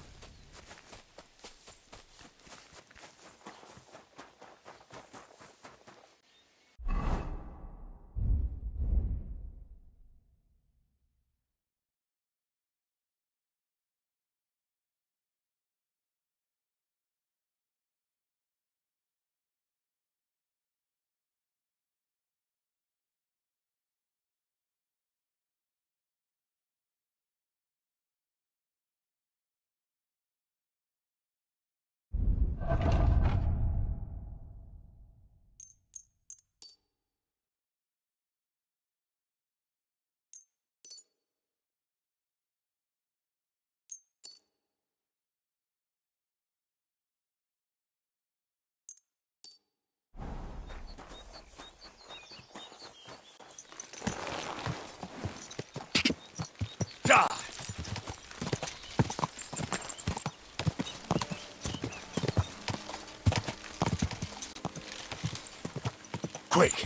Quick!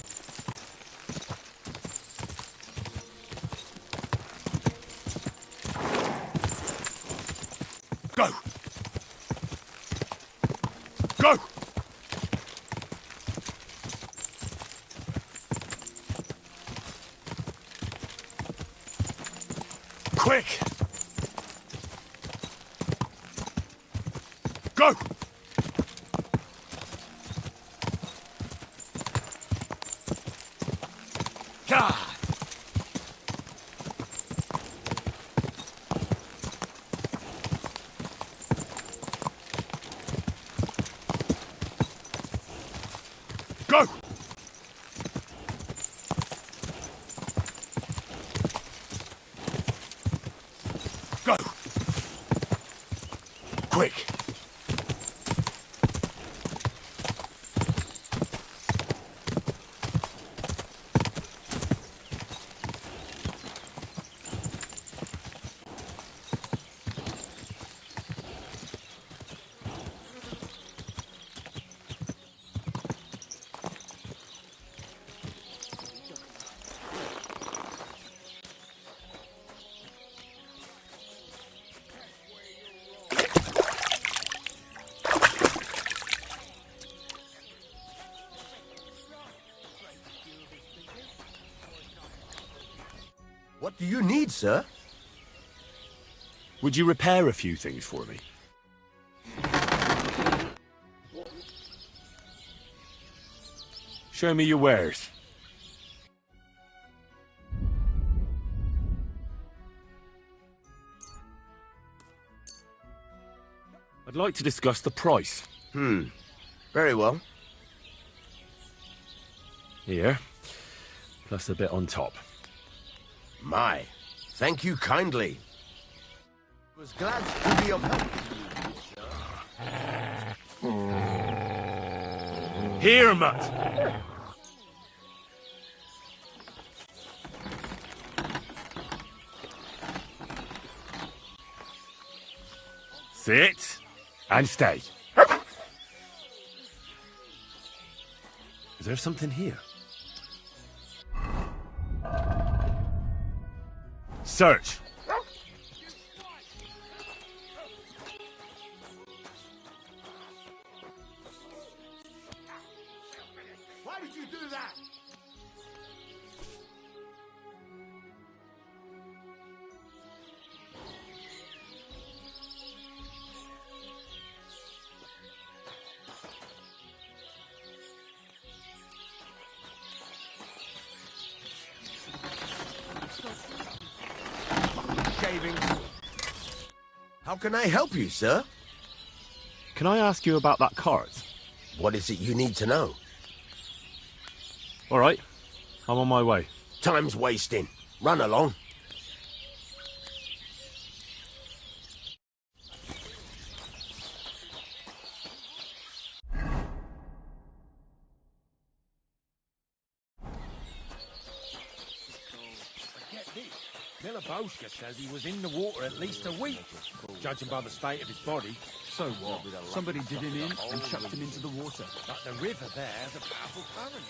Go! Go! Quick! Go! God! Go! Go! Quick! What do you need, sir? Would you repair a few things for me? Show me your wares. I'd like to discuss the price. Very well. Here, plus a bit on top. My, thank you kindly. I was glad to be of help to you, Here, Mutt! Sit and stay. Is there something here? Search. Why did you do that? How can I help you, sir? Can I ask you about that cart? What is it you need to know? All right, I'm on my way. Time's wasting. Run along. Milivoska says he was in the water at least a week, judging by the state of his body. So what? Somebody did him in and chucked him into the water. But the river there has a powerful current.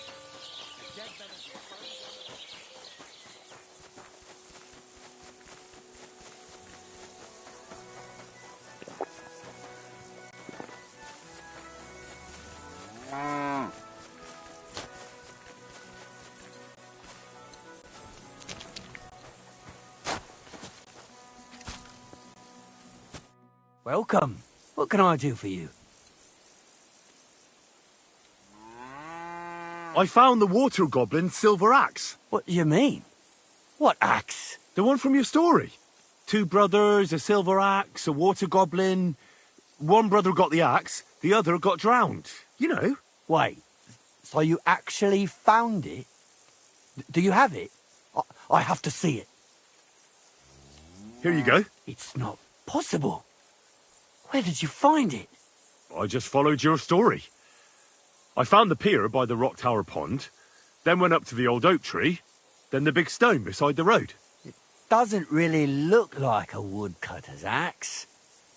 Welcome. What can I do for you? I found the water goblin's silver axe. What do you mean? What axe? The one from your story. 2 brothers, a silver axe, a water goblin. One brother got the axe, the other got drowned. You know. Wait, so you actually found it? Do you have it? I have to see it. Here you go. It's not possible. Where did you find it? I just followed your story. I found the pier by the rock tower pond, then went up to the old oak tree, then the big stone beside the road. Doesn't really look like a woodcutter's axe.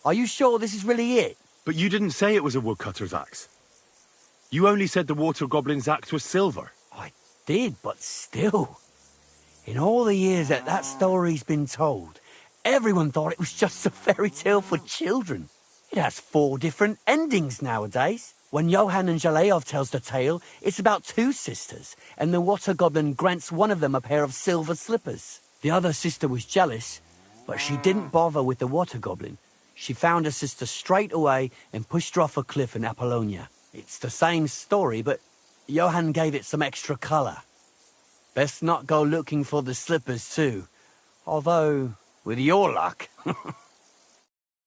Are you sure this is really it? But you didn't say it was a woodcutter's axe. You only said the water goblin's axe was silver. I did, but still. In all the years that story's been told, everyone thought it was just a fairy tale for children. It has 4 different endings nowadays. When Johann and Jalejov tells the tale, it's about 2 sisters, and the water goblin grants one of them a pair of silver slippers. The other sister was jealous, but she didn't bother with the water goblin. She found her sister straight away and pushed her off a cliff in Apollonia. It's the same story, but Johann gave it some extra colour. Best not go looking for the slippers too. Although, with your luck...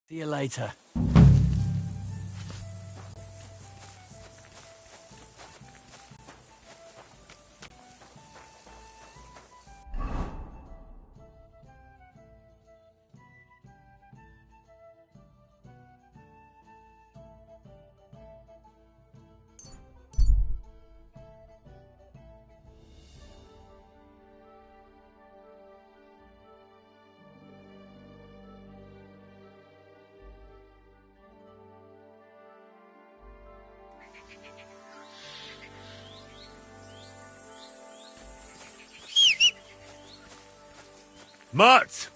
See you later. Mutt!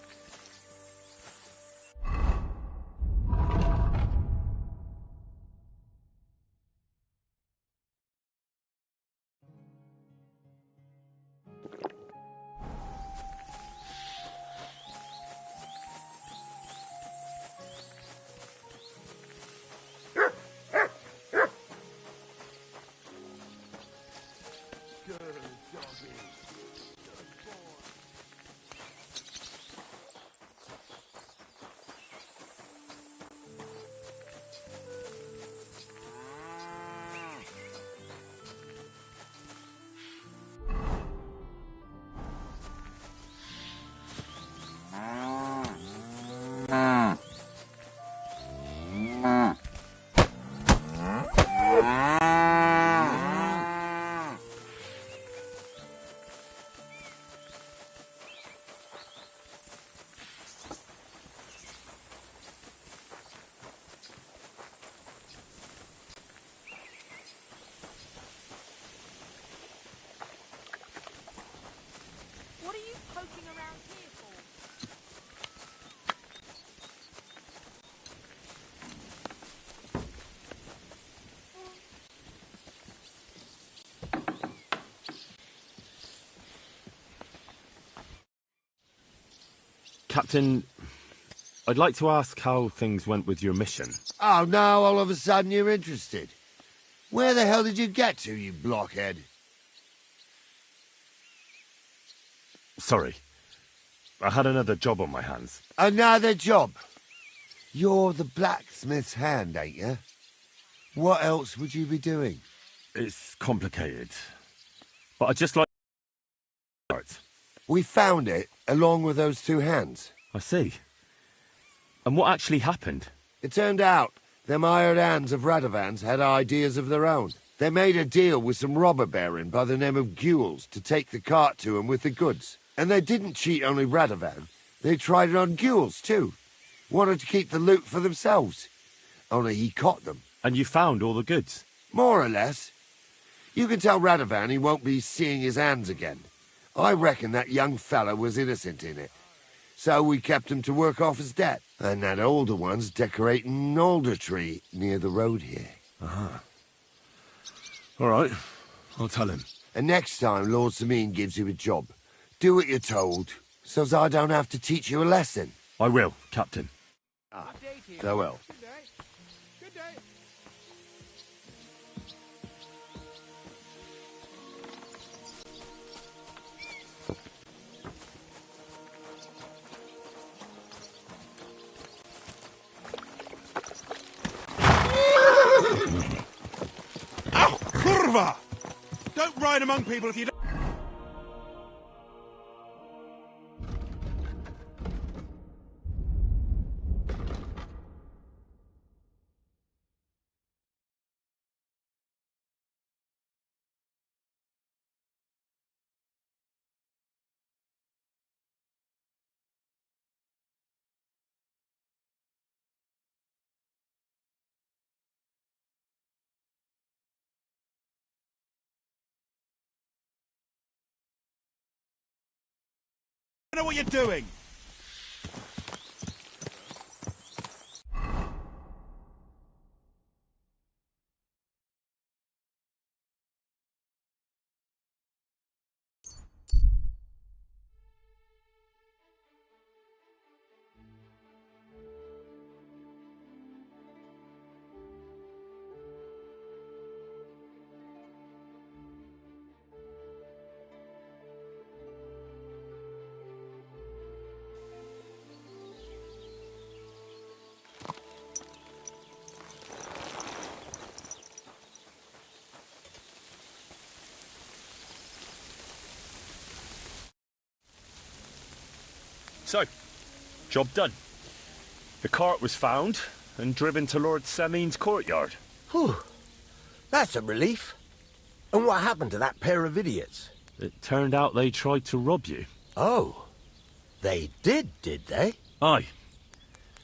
What are you poking around here for? Captain, I'd like to ask how things went with your mission. Oh, now all of a sudden you're interested. Where the hell did you get to, you blockhead? Sorry. I had another job on my hands. Another job? You're the blacksmith's hand, ain't you? What else would you be doing? It's complicated. But I'd just like... We found it, along with those 2 hands. I see. And what actually happened? It turned out them hired hands of Radovan's had ideas of their own. They made a deal with some robber baron by the name of Gules to take the cart to him with the goods. And they didn't cheat only Radovan. They tried it on Gules, too. Wanted to keep the loot for themselves. Only he caught them. And you found all the goods? More or less. You can tell Radovan he won't be seeing his hands again. I reckon that young fella was innocent in it. So we kept him to work off his debt. And that older one's decorating an alder tree near the road here. Uh-huh. All right. I'll tell him. And next time Lord Sameen gives you a job, do what you're told, so's I don't have to teach you a lesson. I will, Captain. Farewell. Ow! Kurva! Don't ride among people if you don't... I know what you're doing. So, job done. The cart was found and driven to Lord Sameen's courtyard. Whew. That's a relief. And what happened to that pair of idiots? It turned out they tried to rob you. Oh. They did they? Aye.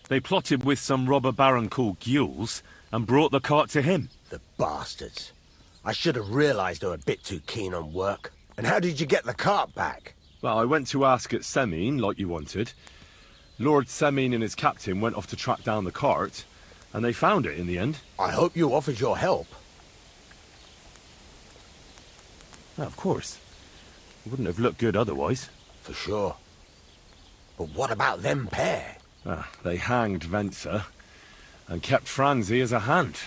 They plotted with some robber baron called Gules and brought the cart to him. The bastards. I should have realised they were a bit too keen on work. And how did you get the cart back? Well, I went to ask at Sameen, like you wanted. Lord Sameen and his captain went off to track down the cart, and they found it in the end. I hope you offered your help. Well, of course. It wouldn't have looked good otherwise. For sure. But what about them pair? They hanged Venser and kept Franzi as a hand.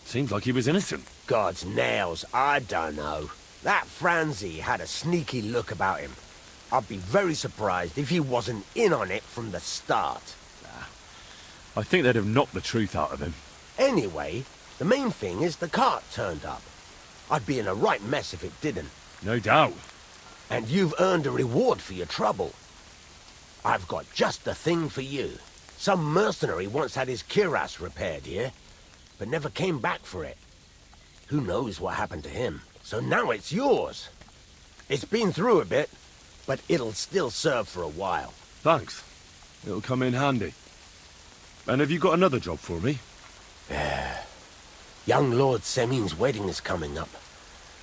Seems like he was innocent. God's nails, I don't know. That Franzi had a sneaky look about him. I'd be very surprised if he wasn't in on it from the start. I think they'd have knocked the truth out of him. Anyway, the main thing is the cart turned up. I'd be in a right mess if it didn't. No doubt. And you've earned a reward for your trouble. I've got just the thing for you. Some mercenary once had his cuirass repaired here, but never came back for it. Who knows what happened to him? So now it's yours. It's been through a bit, but it'll still serve for a while. Thanks. It'll come in handy. And have you got another job for me? Young Lord Sameen's wedding is coming up,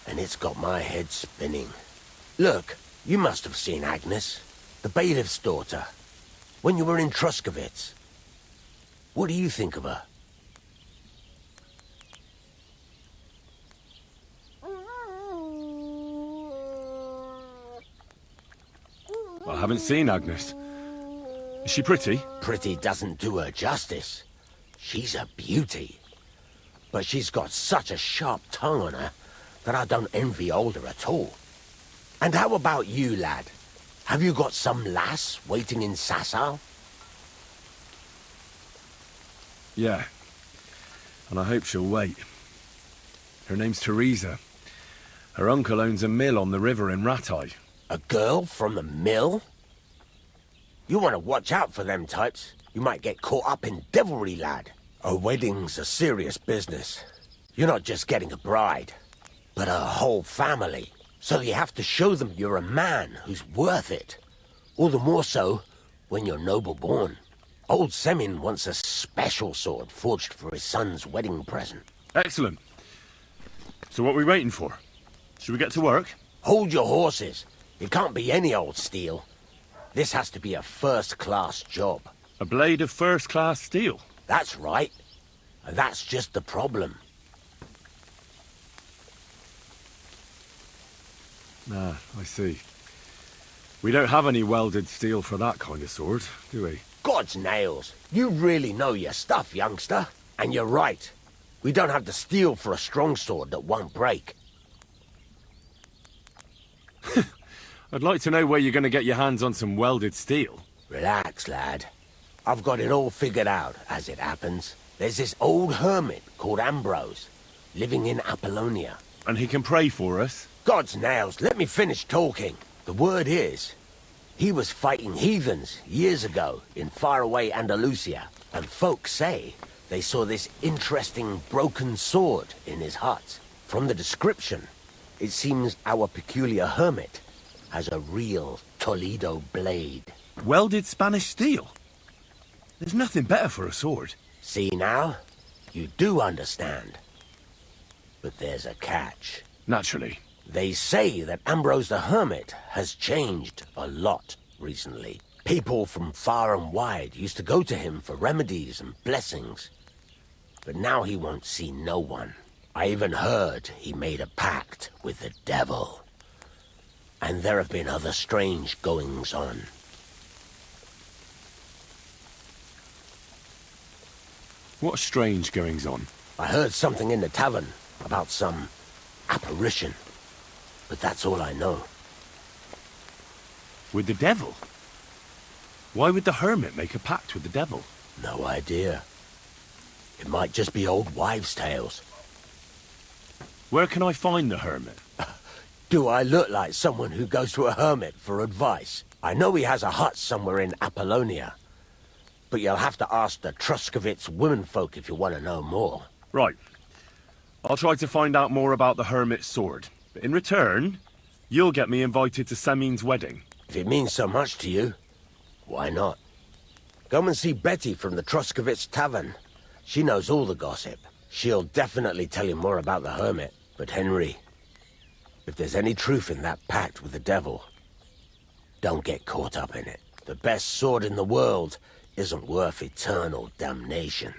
and it's got my head spinning. Look, you must have seen Agnes, the bailiff's daughter, when you were in Truskovitz. What do you think of her? I haven't seen Agnes. Is she pretty? Pretty doesn't do her justice. She's a beauty. But she's got such a sharp tongue on her that I don't envy older at all. And how about you, lad? Have you got some lass waiting in Sasau? Yeah. And I hope she'll wait. Her name's Teresa. Her uncle owns a mill on the river in Ratai. A girl from the mill? You want to watch out for them types. You might get caught up in devilry, lad. A wedding's a serious business. You're not just getting a bride, but a whole family. So you have to show them you're a man who's worth it. All the more so when you're noble born. Old Semin wants a special sword forged for his son's wedding present. Excellent. So what are we waiting for? Should we get to work? Hold your horses. It can't be any old steel. This has to be a first-class job. A blade of first-class steel? That's right. And that's just the problem. Ah, I see. We don't have any welded steel for that kind of sword, do we? God's nails. You really know your stuff, youngster. And you're right. We don't have the steel for a strong sword that won't break. I'd like to know where you're going to get your hands on some welded steel. Relax, lad. I've got it all figured out, as it happens. There's this old hermit called Ambrose, living in Apollonia. And he can pray for us? God's nails, let me finish talking. The word is, he was fighting heathens years ago in faraway Andalusia, and folks say they saw this interesting broken sword in his hut. From the description, it seems our peculiar hermit has a real Toledo blade. Welded Spanish steel? There's nothing better for a sword. See now? You do understand. But there's a catch. Naturally. They say that Ambrose the Hermit has changed a lot recently. People from far and wide used to go to him for remedies and blessings. But now he won't see no one. I even heard he made a pact with the devil. And there have been other strange goings-on. What strange goings-on? I heard something in the tavern about some apparition. But that's all I know. With the devil? Why would the hermit make a pact with the devil? No idea. It might just be old wives' tales. Where can I find the hermit? Do I look like someone who goes to a hermit for advice? I know he has a hut somewhere in Apollonia. But you'll have to ask the Truscovitz womenfolk if you want to know more. Right. I'll try to find out more about the hermit's sword. But in return, you'll get me invited to Semin's wedding. If it means so much to you, why not? Come and see Betty from the Truscovitz Tavern. She knows all the gossip. She'll definitely tell you more about the hermit. But Henry, if there's any truth in that pact with the devil, don't get caught up in it. The best sword in the world isn't worth eternal damnation.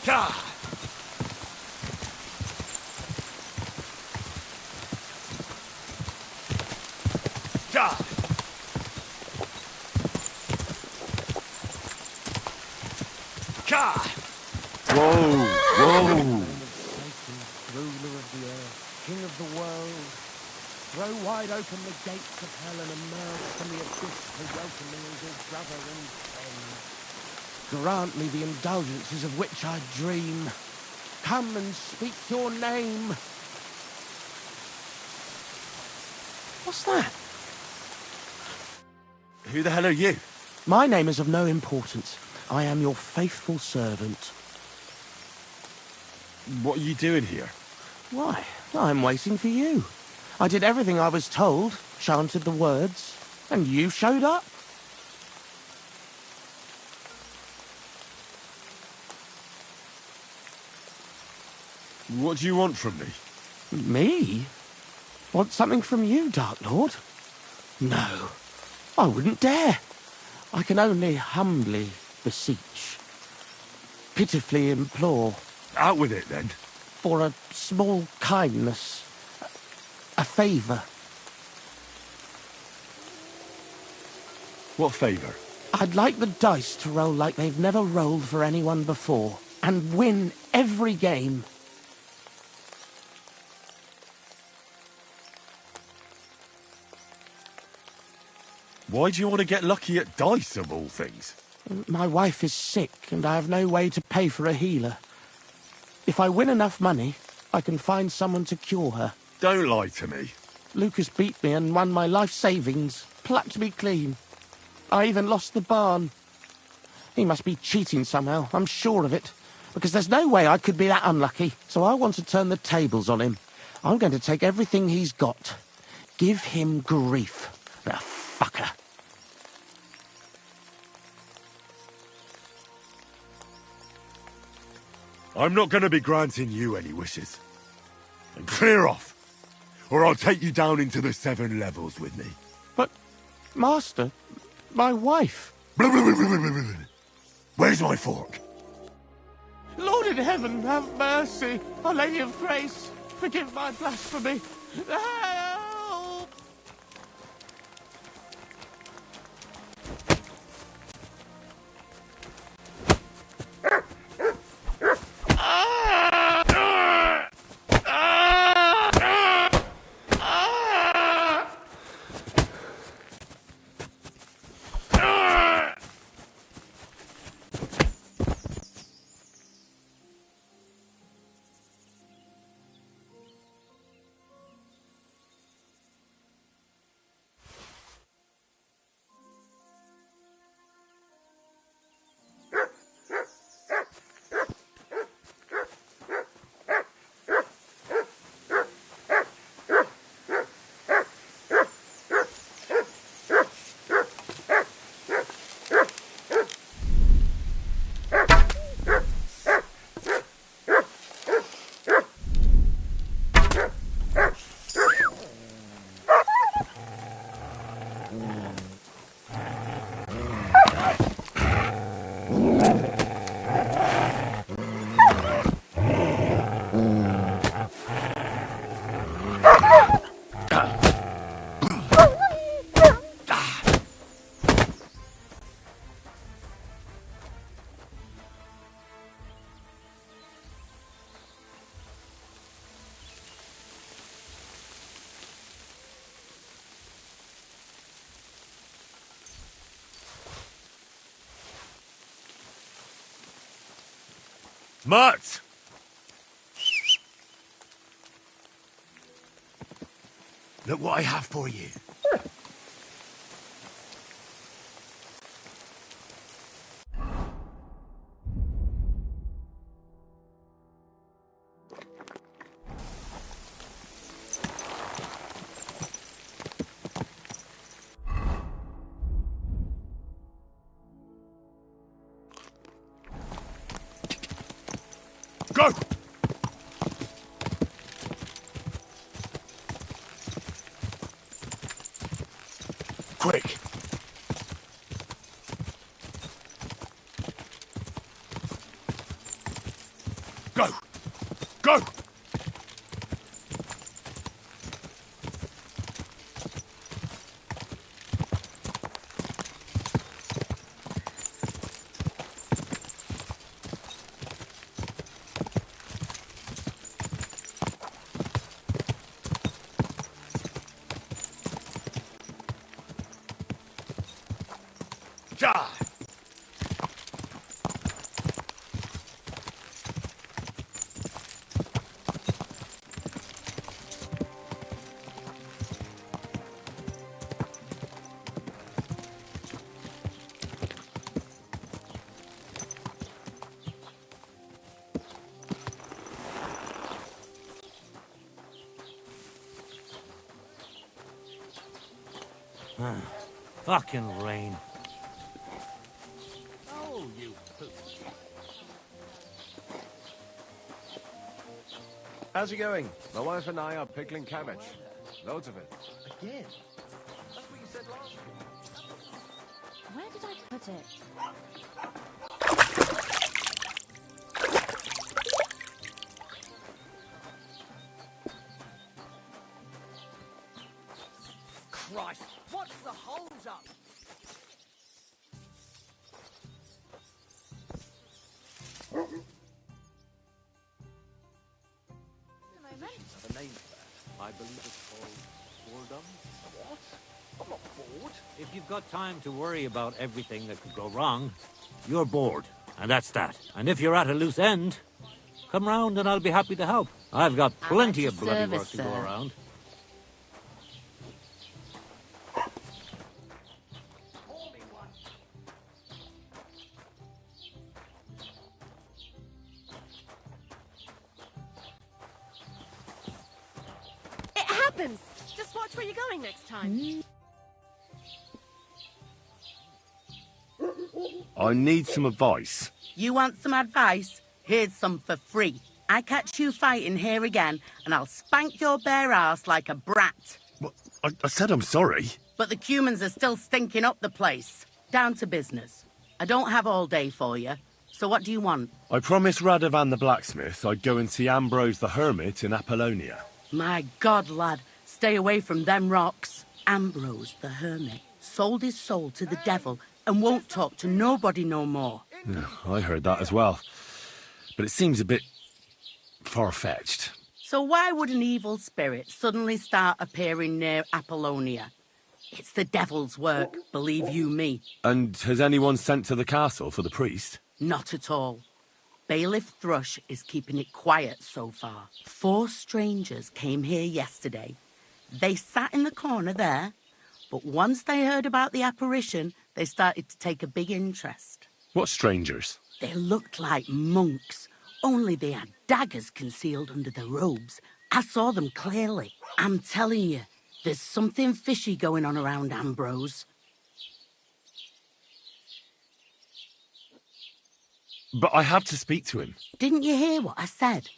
God! God! God! Whoa! Whoa! Ruler of the earth, king of the world, throw wide open the gates of hell and emerge from the abyss to welcome me as your brother and friend. Grant me the indulgences of which I dream. Come and speak your name. What's that? Who the hell are you? My name is of no importance. I am your faithful servant. What are you doing here? Why, I'm waiting for you. I did everything I was told, chanted the words, and you showed up. What do you want from me? Me? Want something from you, Dark Lord? No, I wouldn't dare. I can only humbly beseech. pitifully implore. Out with it, then. For a small kindness. A favour. What favour? I'd like the dice to roll like they've never rolled for anyone before, and win every game. Why do you want to get lucky at dice, of all things? My wife is sick, and I have no way to pay for a healer. If I win enough money, I can find someone to cure her. Don't lie to me. Lucas beat me and won my life savings, plucked me clean. I even lost the barn. He must be cheating somehow, I'm sure of it, because there's no way I could be that unlucky. So I want to turn the tables on him. I'm going to take everything he's got. Give him grief. The fucker. I'm not going to be granting you any wishes. And clear off, or I'll take you down into the 7 levels with me. But, Master, my wife... Where's my fork? Lord in heaven, have mercy. Our Lady of Grace, forgive my blasphemy. Help! Mutt! Look what I have for you. Go! Quick! Go! Go! Die! Fucking rain. Oh, you poop. How's it going? My wife and I are pickling cabbage. Loads of it. Again? That's what you said last week. Where did I put it? the holes up. The name for that, I believe it's called boredom. What? I'm not bored. If you've got time to worry about everything that could go wrong, you're bored. And that's that. And if you're at a loose end, come round and I'll be happy to help. I've got plenty of bloody work to go around. It happens! Just watch where you're going next time. I need some advice. You want some advice? Here's some for free. I catch you fighting here again, and I'll spank your bare ass like a brat. Well, I said I'm sorry. But the Cumans are still stinking up the place. Down to business. I don't have all day for you, so what do you want? I promised Radovan the blacksmith I'd go and see Ambrose the hermit in Apollonia. My God, lad, stay away from them rocks. Ambrose the hermit sold his soul to the devil and won't talk to nobody no more. Yeah, I heard that as well. But it seems a bit far-fetched. So why would an evil spirit suddenly start appearing near Apollonia? It's the devil's work, believe you me. And has anyone sent to the castle for the priest? Not at all. Bailiff Thrush is keeping it quiet so far. 4 strangers came here yesterday. They sat in the corner there, but once they heard about the apparition, they started to take a big interest. What strangers? They looked like monks, only they had daggers concealed under their robes. I saw them clearly. I'm telling you, there's something fishy going on around Ambrose. But I have to speak to him. Didn't you hear what I said?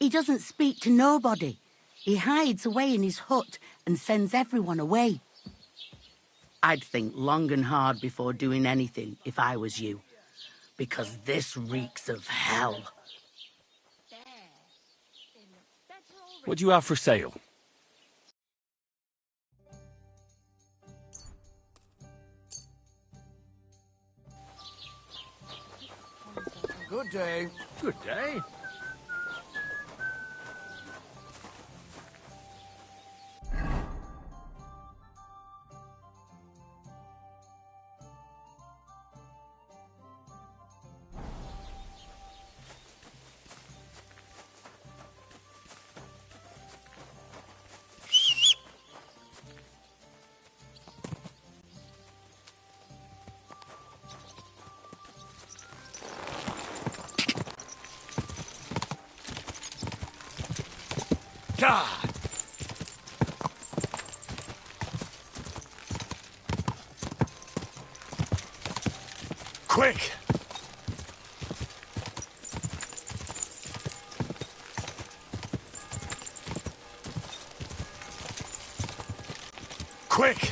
He doesn't speak to nobody. He hides away in his hut and sends everyone away. I'd think long and hard before doing anything if I was you, because this reeks of hell. What do you have for sale? Good day. Good day. God! Quick! Quick!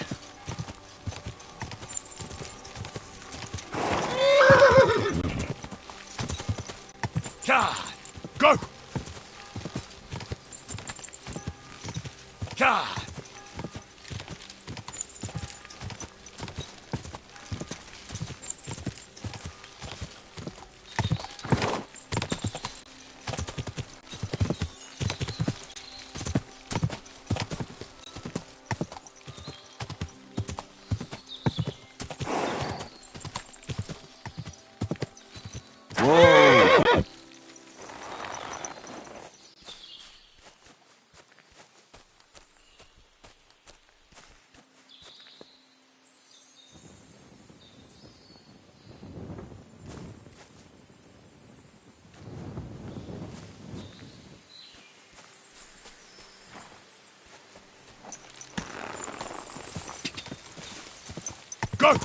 God! Go! God! Whoa! Go!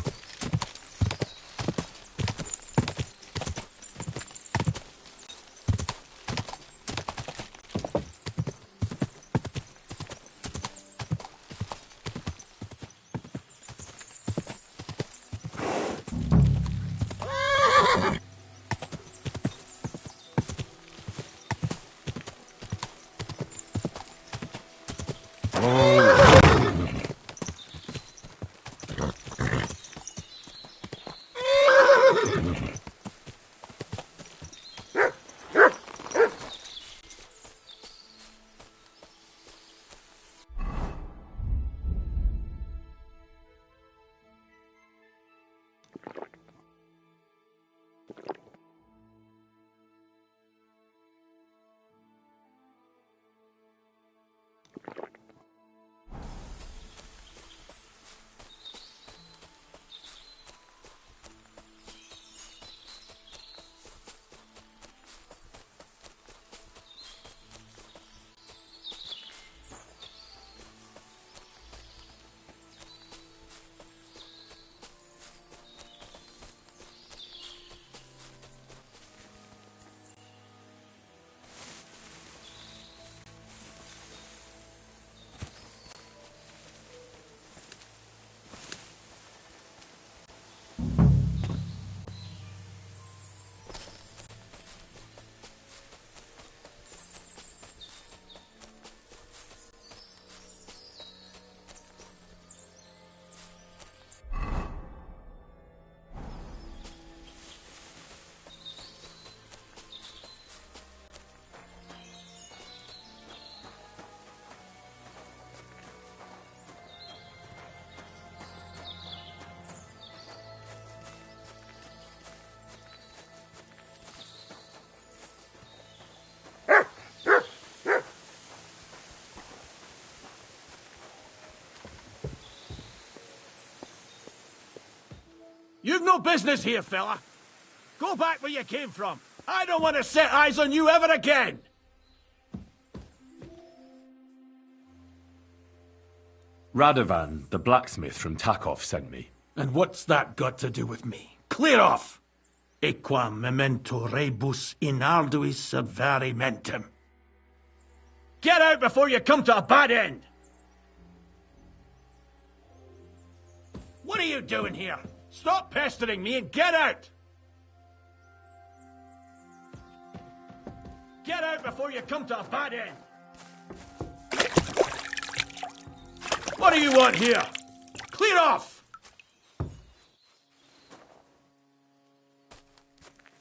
You've no business here, fella. Go back where you came from. I don't want to set eyes on you ever again. Radovan, the blacksmith from Takov, sent me. And what's that got to do with me? Clear off! Equam memento rebus in arduis serverimentum. Get out before you come to a bad end! What are you doing here? Stop pestering me and get out! Get out before you come to a bad end! What do you want here? Clear off!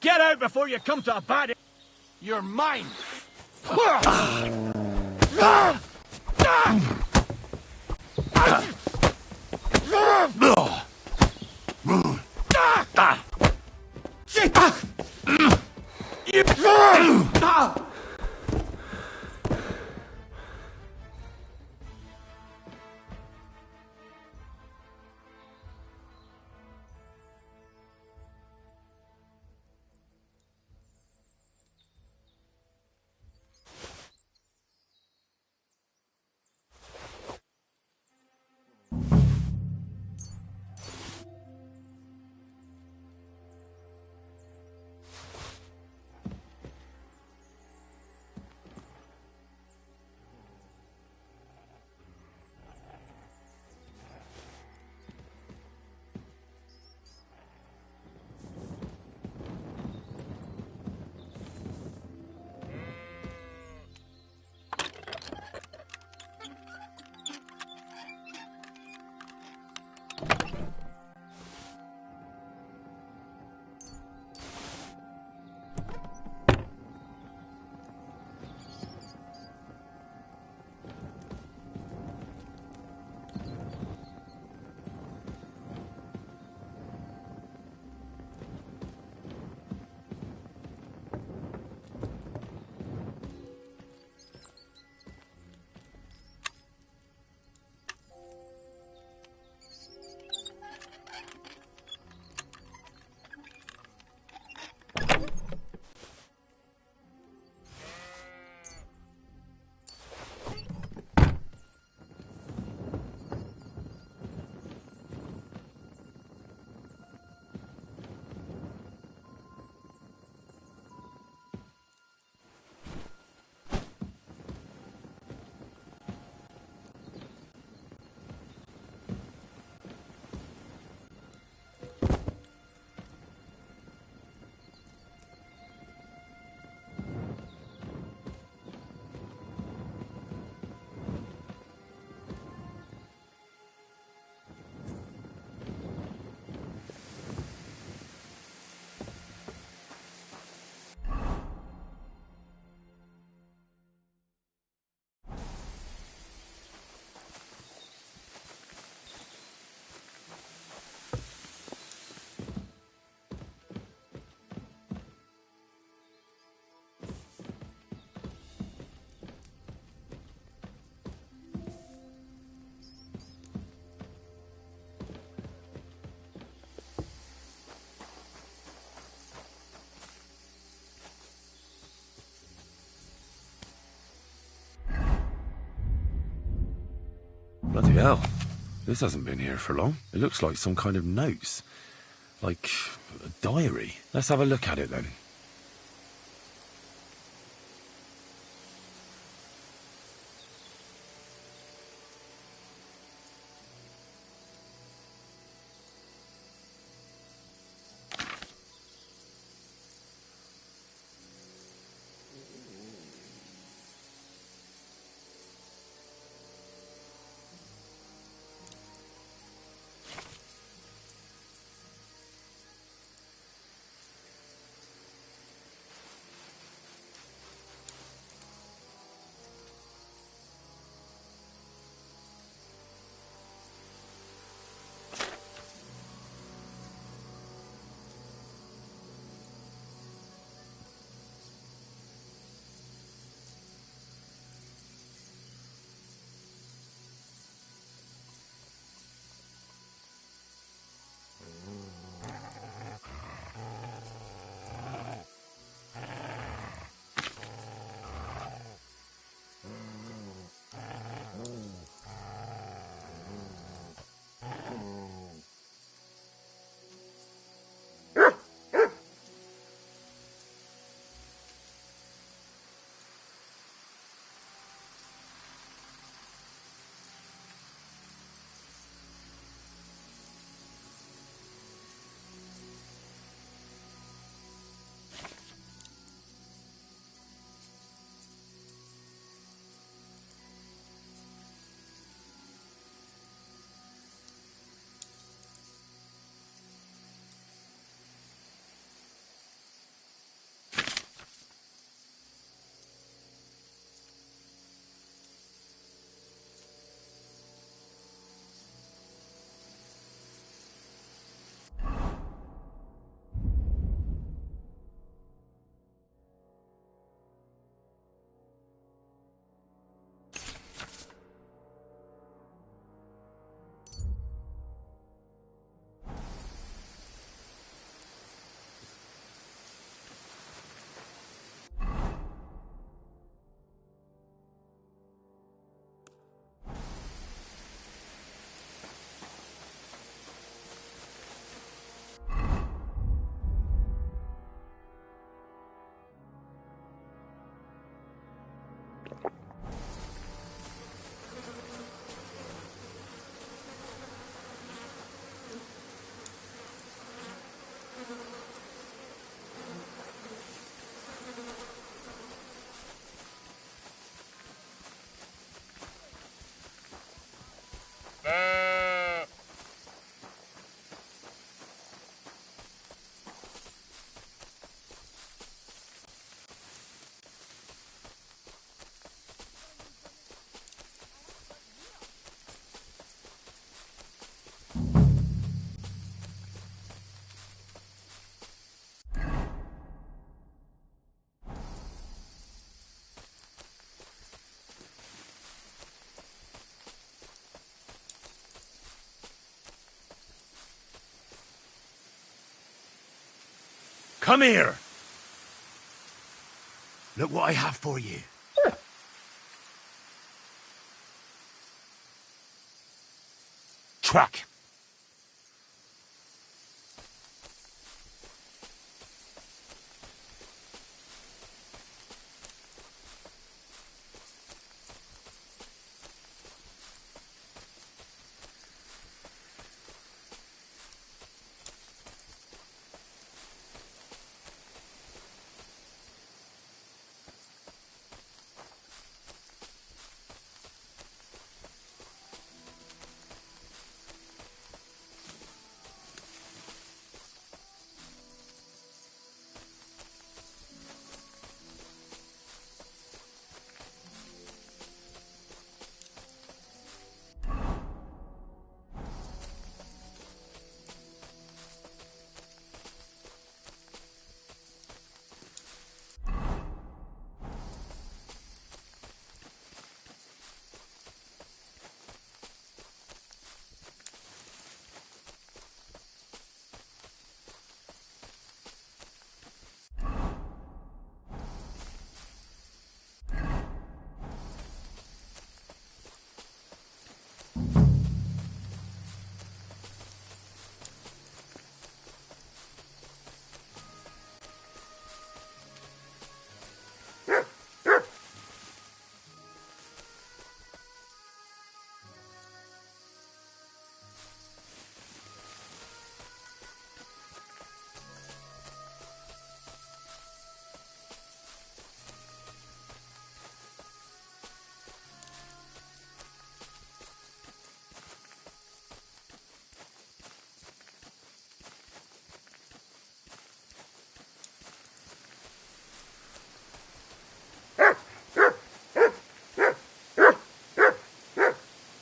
Get out before you come to a bad end! You're mine! Bloody hell. This hasn't been here for long. It looks like some kind of notes. Like a diary. Let's have a look at it then. Come here. Look what I have for you. Track.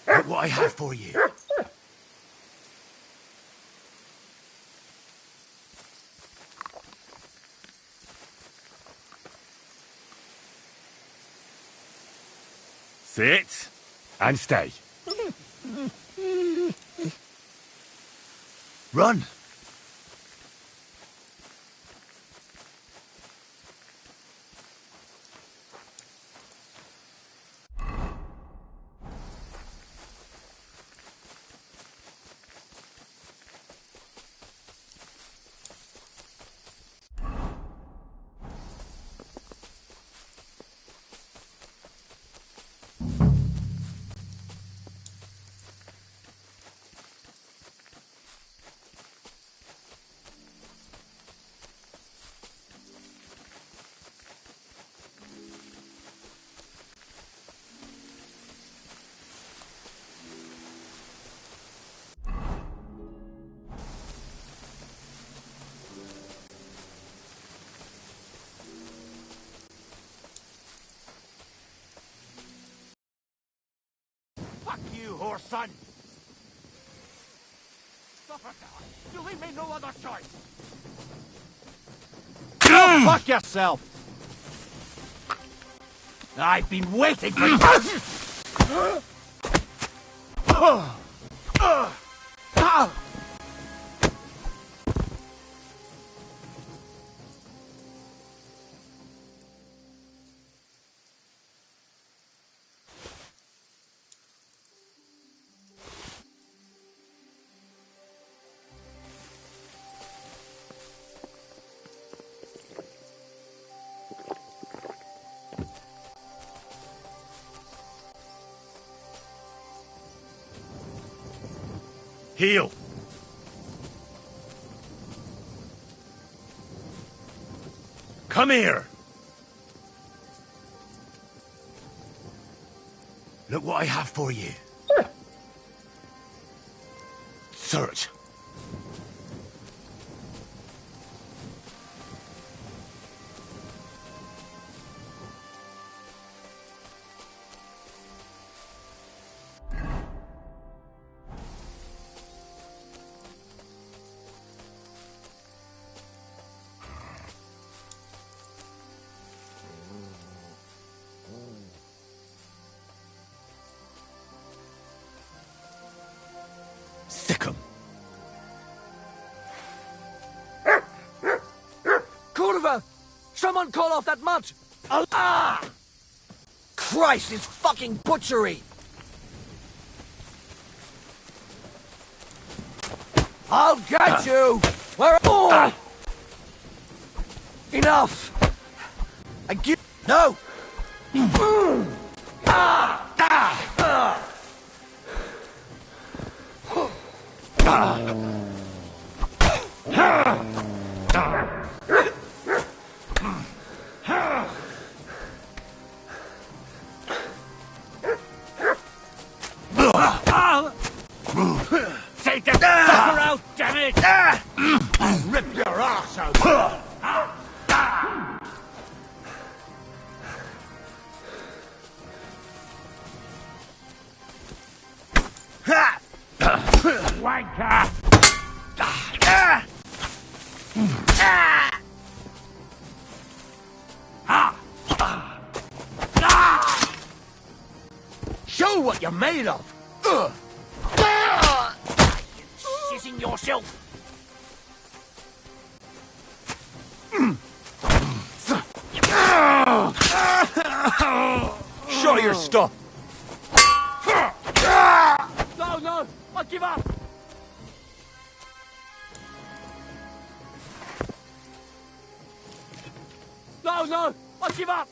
Look what I have for you. Sit and stay. Run. Fuck you, horse son! Stop it now! You leave me no other choice! Go fuck yourself! I've been waiting for you! Heal. Come here. Look what I have for you. Search. Sick 'em. Someone call off that mutt! Ah! Christ, it's fucking butchery! I'll get you! Where? Oh! Enough! I give. No! Take the fucker out, damn it! I'll rip your arse out! Wanker! Show what you're made of! Shitting yourself! Show your stuff! No, no! I give up! No, no! I give up!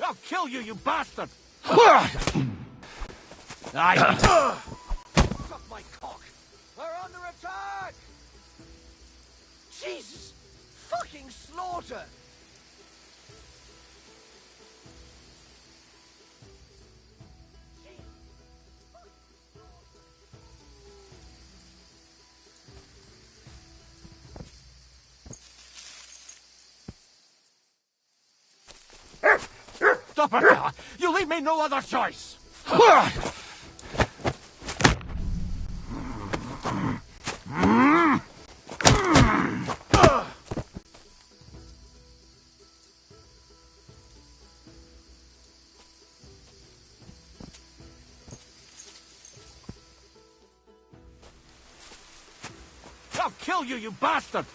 I'll kill you, you bastard! Suck my cock! We're under attack! Jesus! Fucking slaughter! Stop it! You leave me no other choice! I'll kill you, you bastard!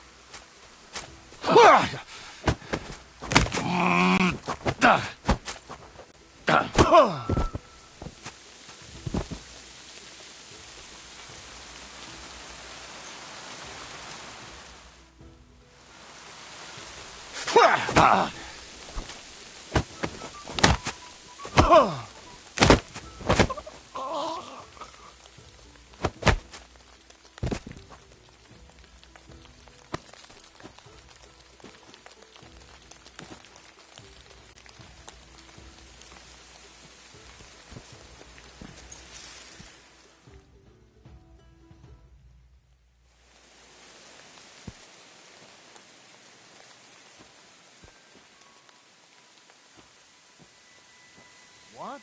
What?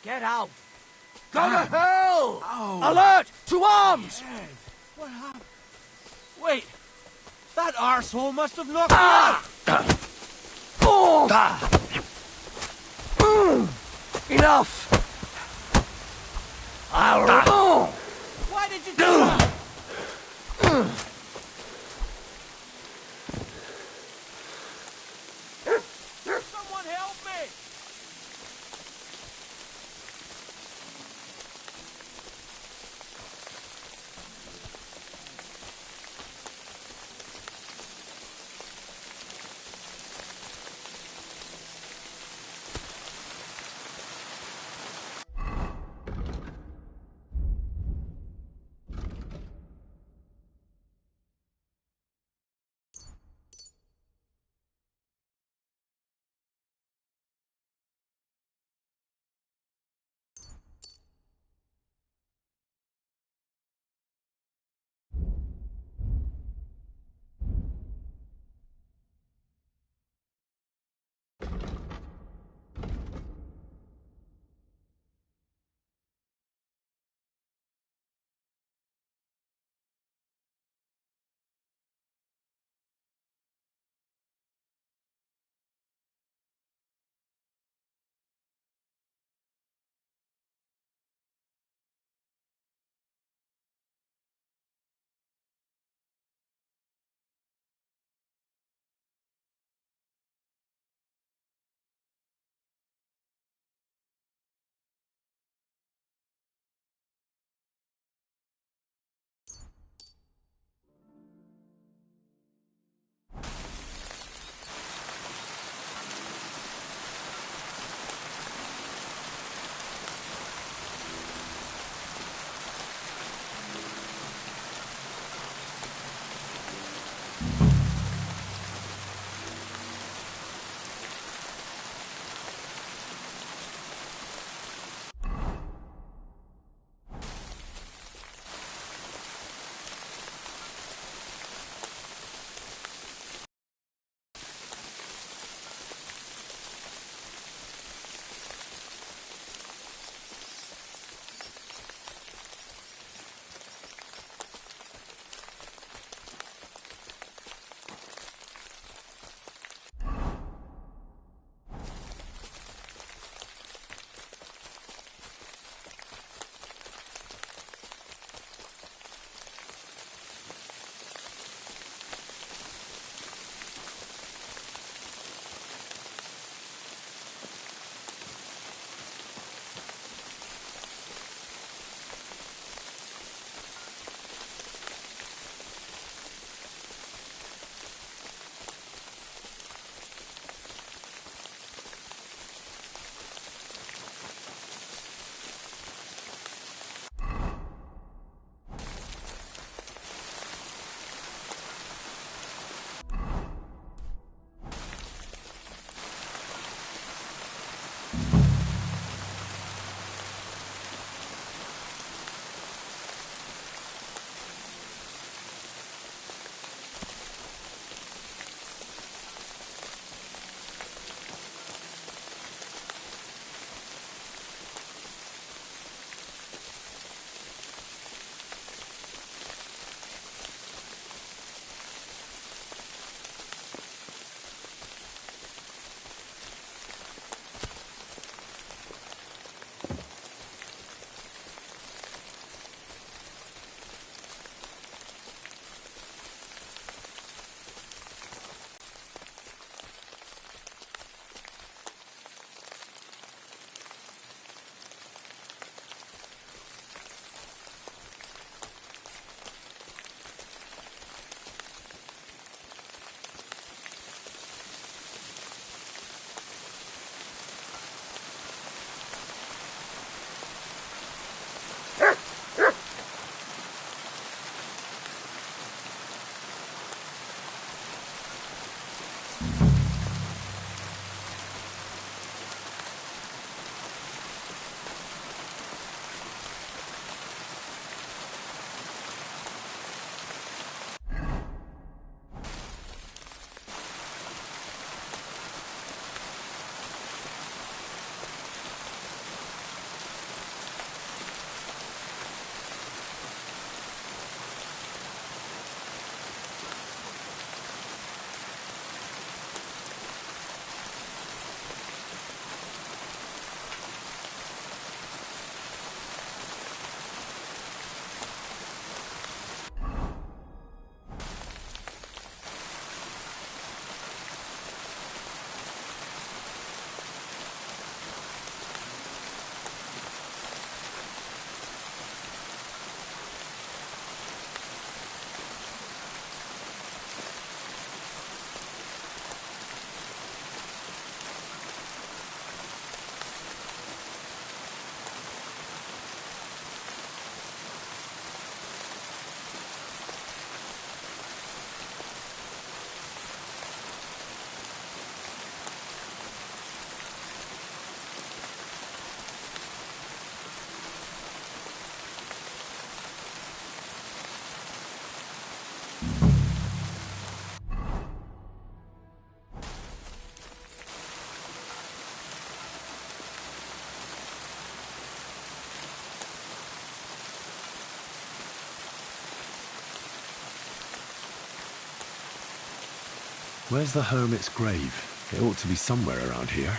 Get out! Go to hell! Oh. Alert! To arms! What happened? Wait, that arsehole must have knocked me out! Enough! I'll... Why did you do that? Someone help me! Where's the hermit's grave? It ought to be somewhere around here.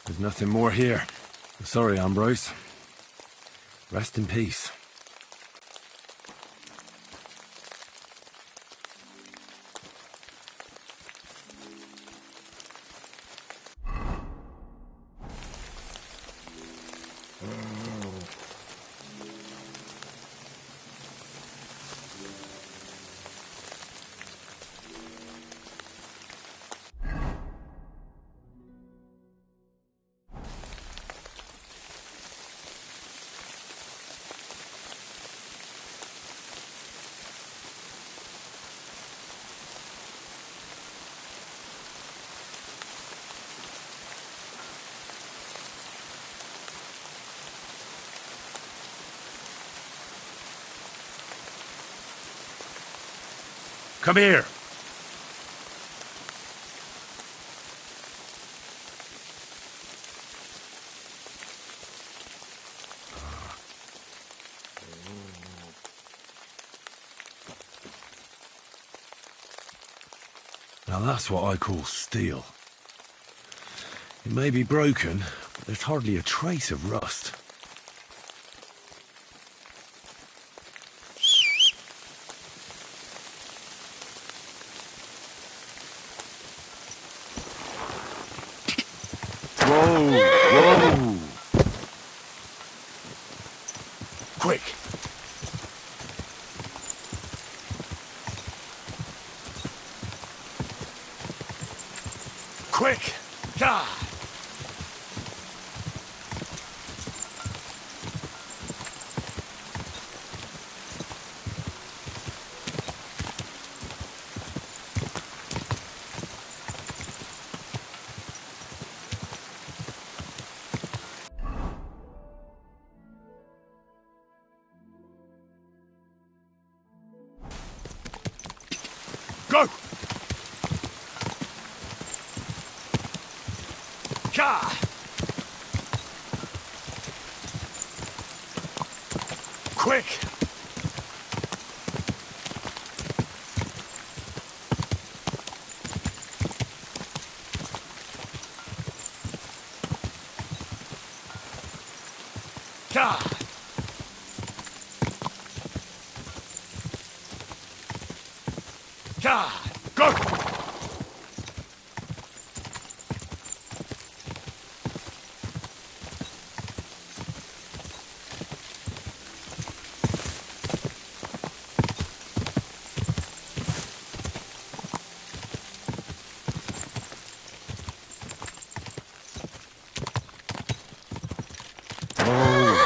There's nothing more here. Sorry, Ambrose. Rest in peace. Come here. Now that's what I call steel. It may be broken, but there's hardly a trace of rust. Whoa! Quick! Quick! God! Go! God! Quick! God! God! Go!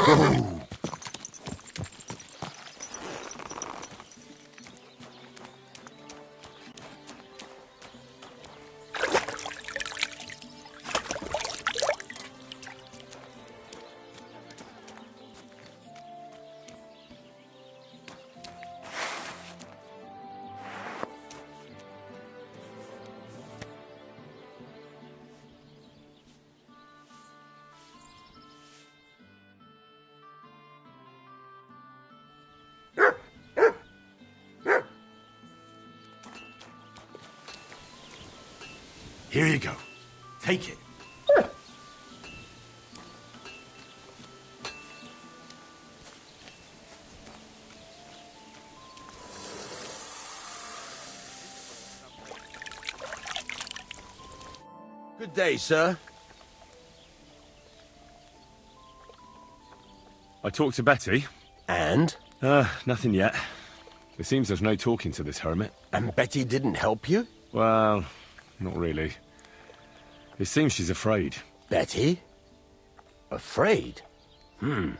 Go! Here you go. Take it. Good day, sir. I talked to Betty. And? Nothing yet. It seems there's no talking to this hermit. And Betty didn't help you? Well, not really. It seems she's afraid. Betty? Afraid? And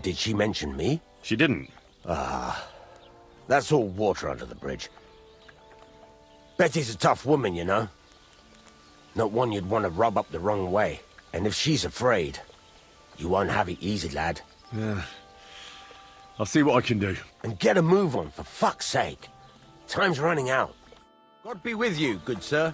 did she mention me? She didn't. That's all water under the bridge. Betty's a tough woman, you know. Not one you'd want to rub up the wrong way. And if she's afraid, you won't have it easy, lad. Yeah. I'll see what I can do. And get a move on, for fuck's sake. Time's running out. God be with you, good sir.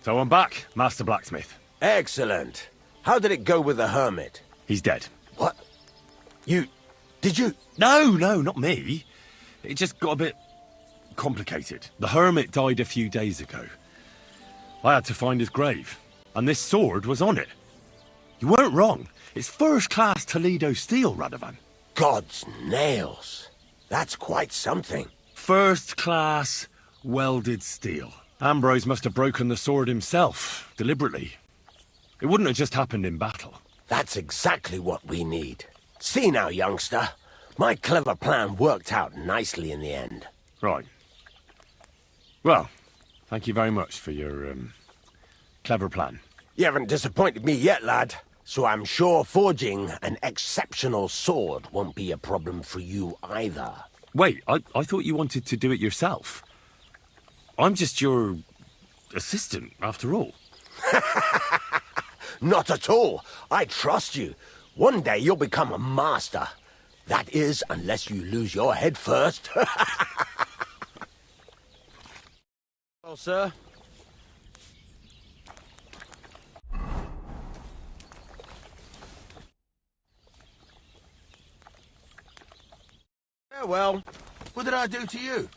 So I'm back, Master Blacksmith. Excellent. How did it go with the hermit? He's dead. What? Did you? No, not me. It just got a bit complicated. The hermit died a few days ago. I had to find his grave, and this sword was on it. You weren't wrong. It's first-class Toledo steel, Radovan. God's nails. That's quite something. First-class welded steel. Ambrose must have broken the sword himself, deliberately. It wouldn't have just happened in battle. That's exactly what we need. See now, youngster. My clever plan worked out nicely in the end. Right. Well, thank you very much for your, clever plan. You haven't disappointed me yet, lad. So I'm sure forging an exceptional sword won't be a problem for you either. Wait, I thought you wanted to do it yourself. I'm just your assistant, after all. Not at all. I trust you. One day you'll become a master. That is, unless you lose your head first. Well, sir. Yeah, well, what did I do to you?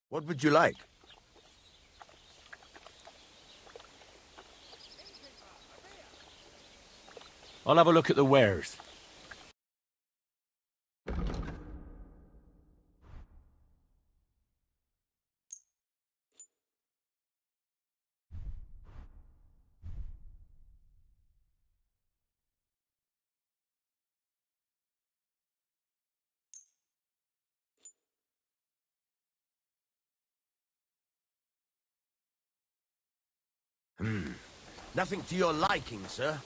What would you like? I'll have a look at the wares. Nothing to your liking, sir.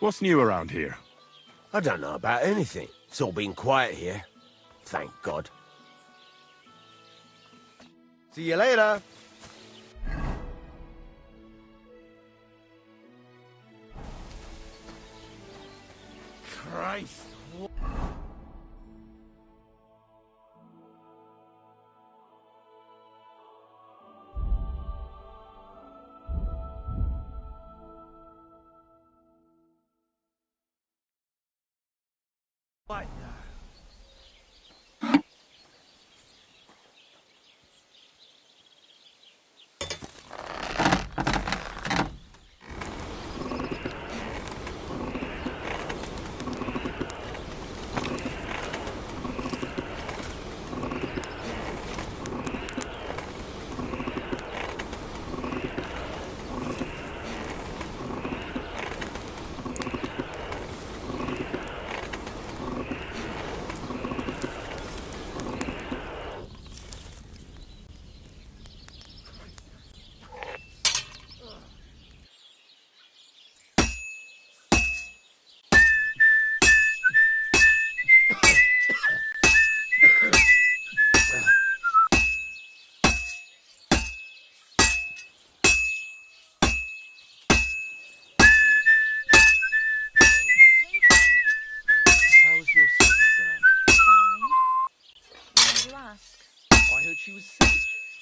What's new around here? I don't know about anything. It's all been quiet here. Thank God. See you later. Christ. What now? that she was sick.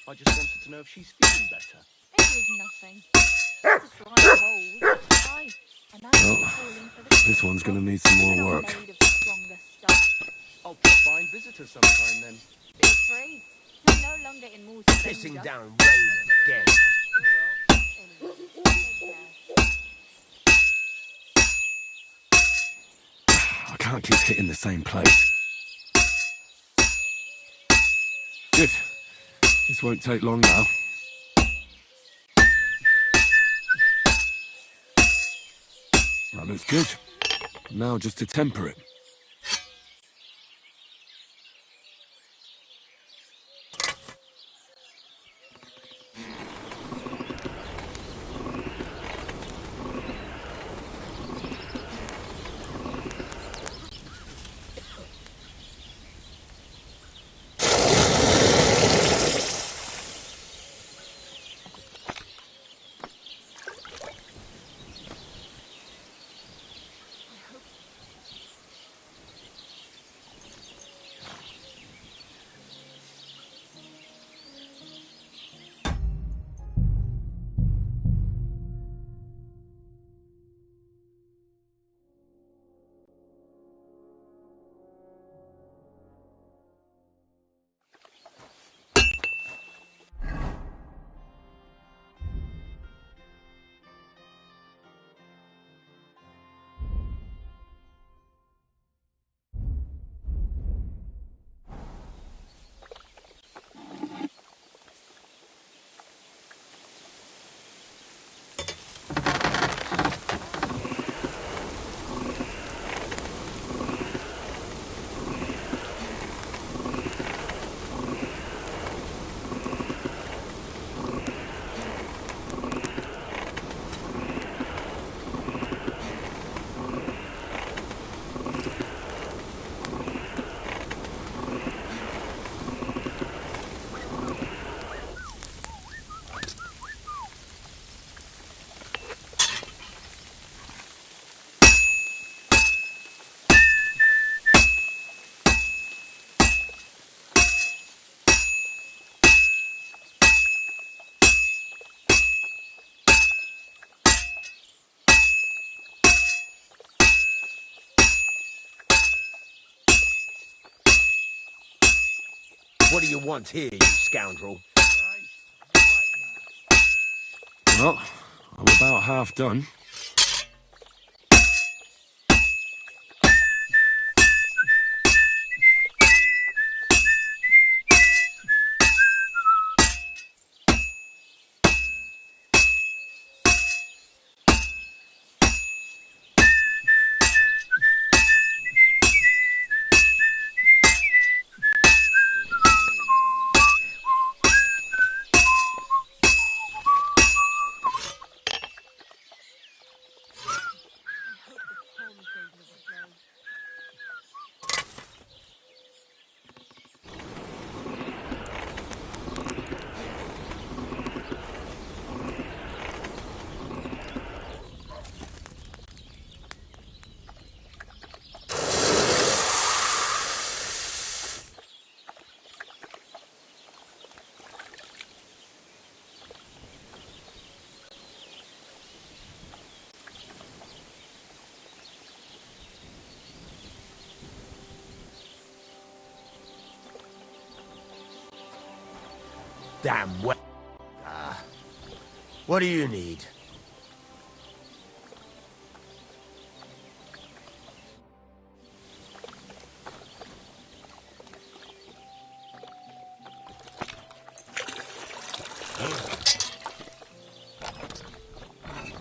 I just wanted to know if she's feeling better. It was nothing. Just a slight cold. Aye, and that's Well, falling for the this one's gonna need some more work. made of stronger stuff. I'll drop by and visit her sometime then. Feel free. You're no longer in Moore's Pissing danger. down rain again. I can't keep hitting the same place. Good. This won't take long now. That looks good. Now just to temper it. What do you want here, you scoundrel? Well, I'm about half done. Damn well. What do you need?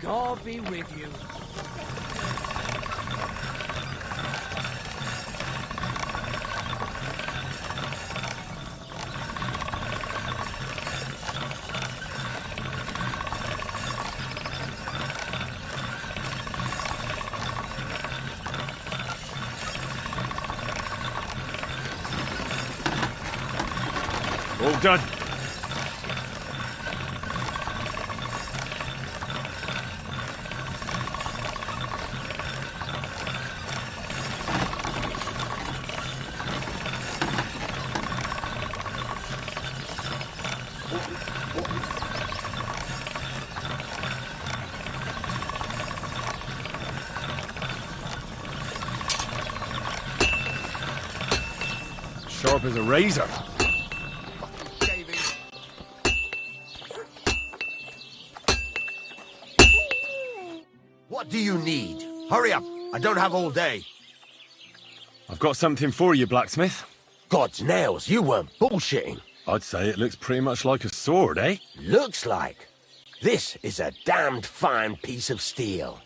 God be with you. All done. Sharp as a razor. What do you need? Hurry up. I don't have all day. I've got something for you, blacksmith. God's nails, you weren't bullshitting. I'd say it looks pretty much like a sword, eh? Looks like. This is a damned fine piece of steel.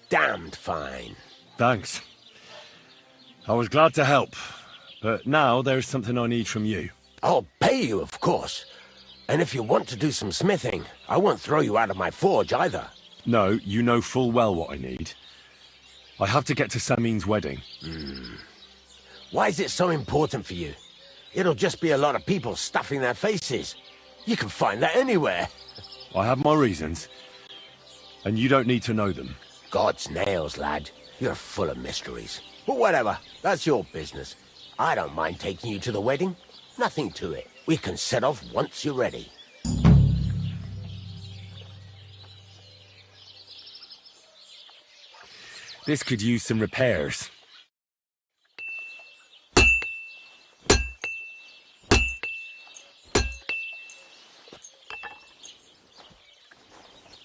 Damned fine. Thanks. I was glad to help, but now there's something I need from you. I'll pay you, of course. And if you want to do some smithing, I won't throw you out of my forge either. No, you know full well what I need. I have to get to Samin's wedding. Why is it so important for you? It'll just be a lot of people stuffing their faces. You can find that anywhere. I have my reasons, and you don't need to know them. God's nails, lad. You're full of mysteries. But whatever, that's your business. I don't mind taking you to the wedding. Nothing to it. We can set off once you're ready. This could use some repairs.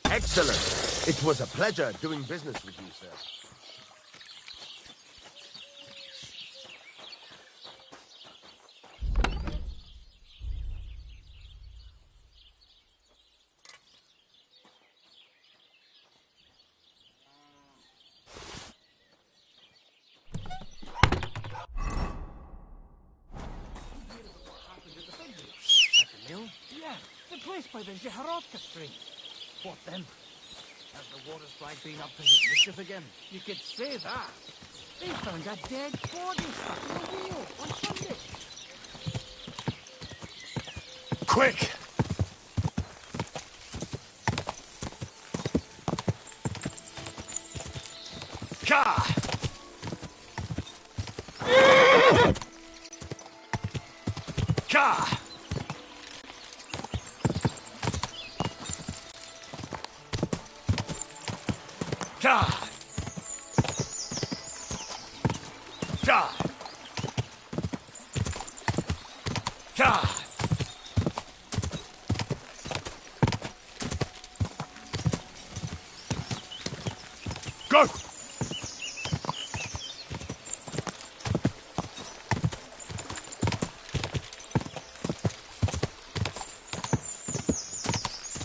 Excellent. It was a pleasure doing business with you, sir. Yeah, the place by the Zaharovka Street. What then? Has the water sprite been up to his mischief again? You could say that. They found a dead body stuck in a wheel on Sunday. Quick! Ka! Ka! Ka! Ka! Ka! Go!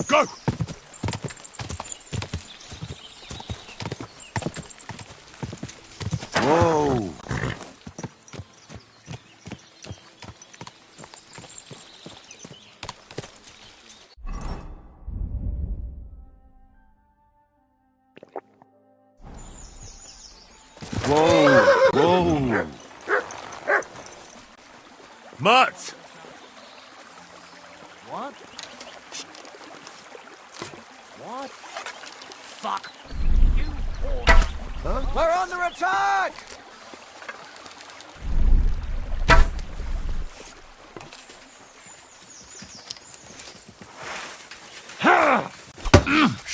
Go! Whoa! Whoa! Whoa! Mutt! What? What? Fuck. You Huh? We're under attack!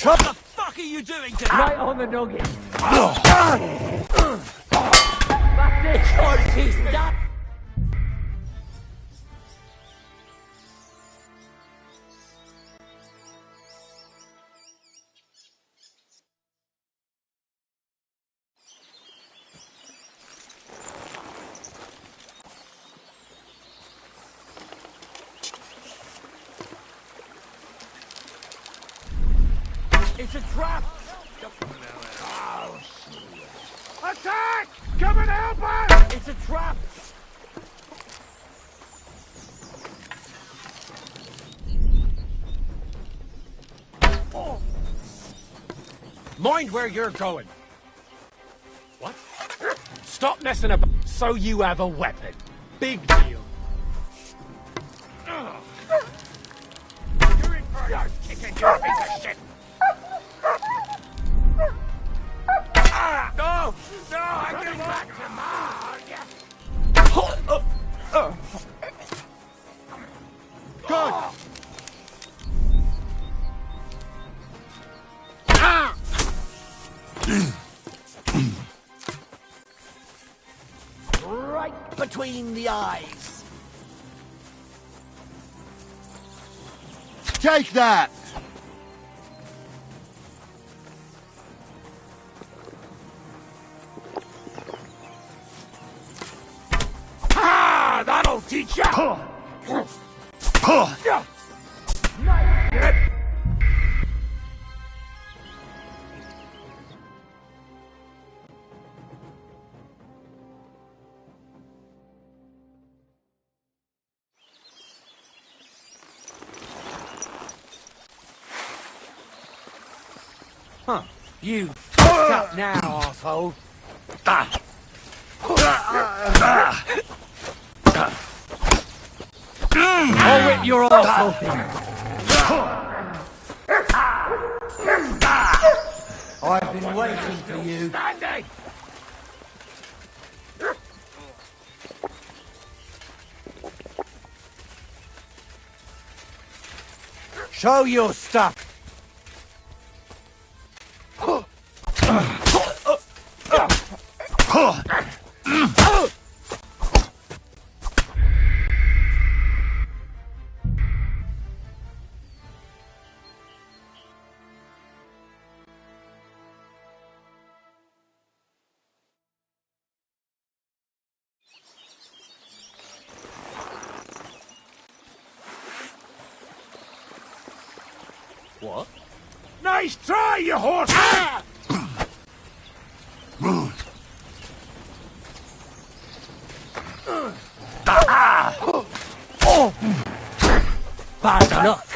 What the fuck are you doing to Right on the nugget. That's it. Oh, he's done. It's a trap! Oh, attack! Come and help us! It's a trap! Oh. Mind where you're going. What? Stop messing about so you have a weapon. Big deal. You're in for your chicken, you piece of shit! No! No! I'm getting back to Mars! Good! Right between the me eyes. Take that! Ah, that'll teach ya! Huh. You fucked up now, asshole. I'll rip your ass open. I've been waiting for you. Show your stuff. What? Nice try, you horse! Bad luck.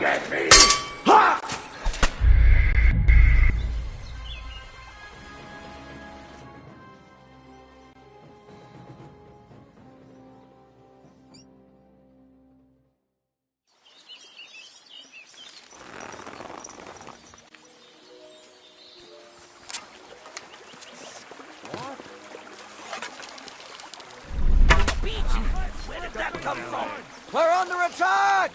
Get me! Where did that come from? We're under attack!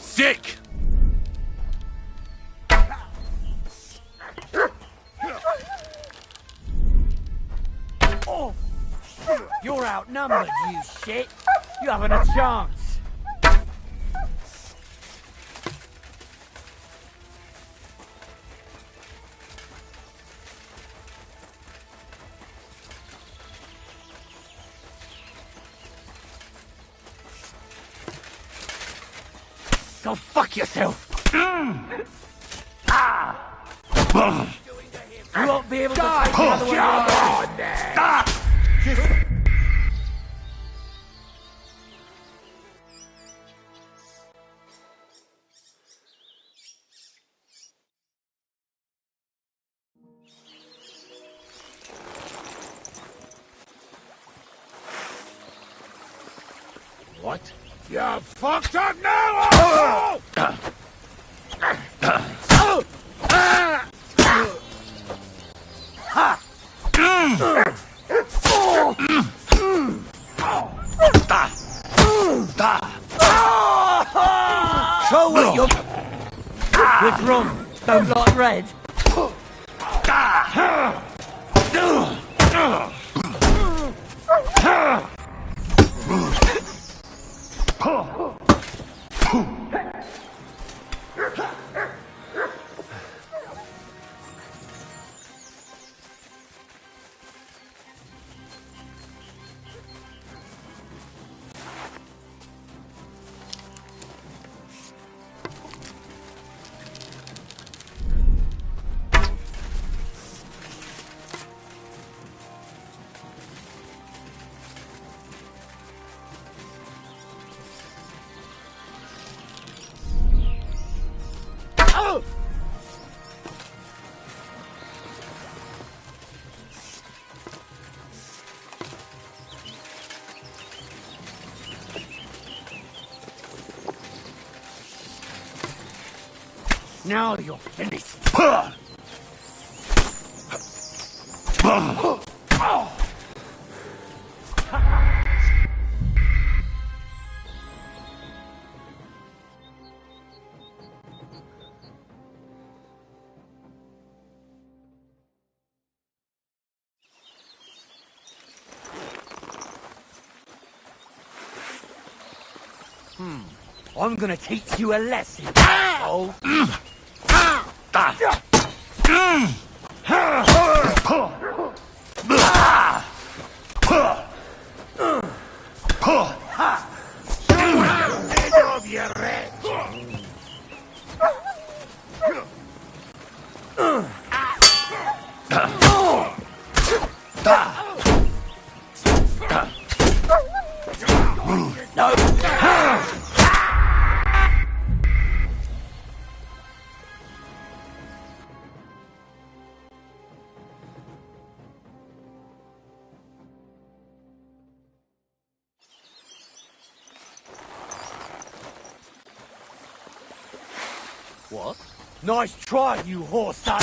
Sick! You're outnumbered, you shit. You haven't a chance. Go fuck yourself. You won't be able to fight the other one. What? You fucked up now, Show what you're... With rum, don't like red. Now you're finished. I'm gonna teach you a lesson, asshole. What? Nice try, you horse son.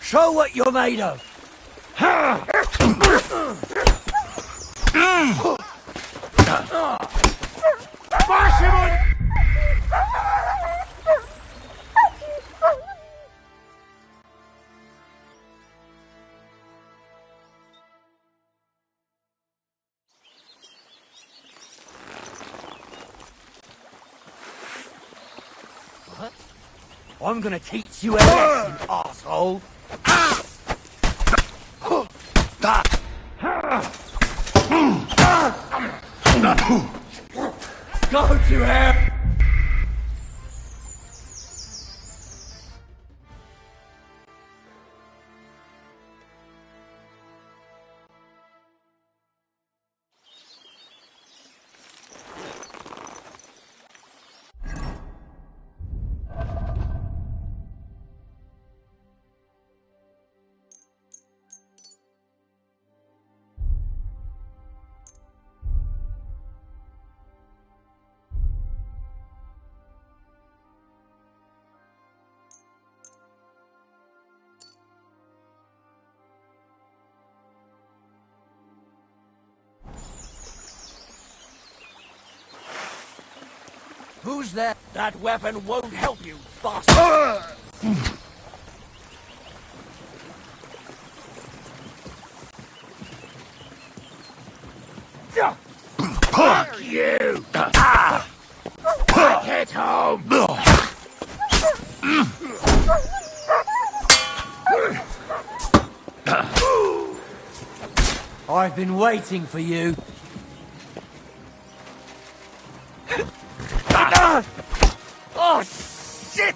Show what you're made of. Smash him on! What? I'm gonna teach you a lesson, asshole. Go to hell! Who's that? That weapon won't help you, bastard! Fuck you! Back it home! I've been waiting for you. Oh, shit!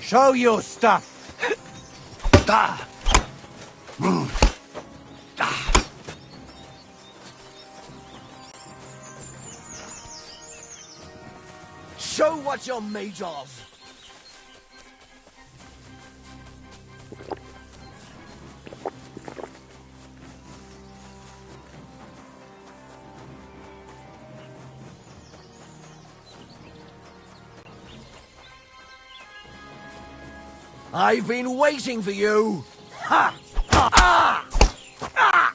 Show your stuff. Show what you're made of. I've been waiting for you! Ha! Ah! Ah!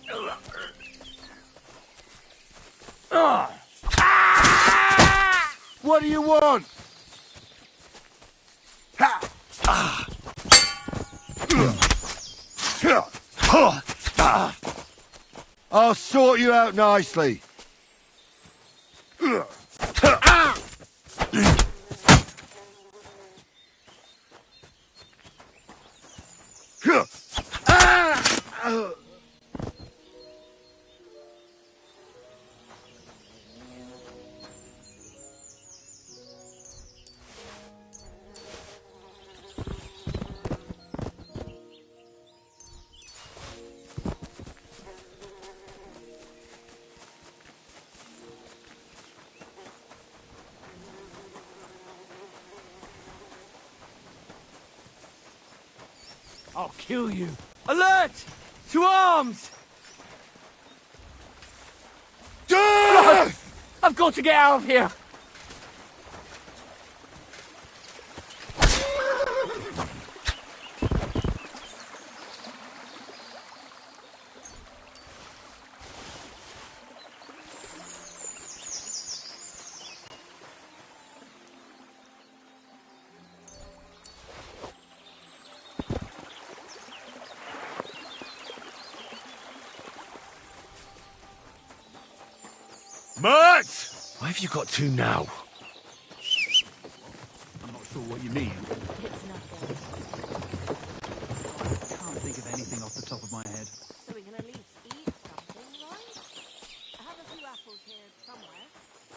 Ah! What do you want? I'll sort you out nicely. I'll kill you. Alert! To arms! I've got to get out of here! Mutt! Why have you got two now? I'm not sure what you mean. It's nothing. I can't think of anything off the top of my head. So we can at least eat something, right? I have a few apples here somewhere.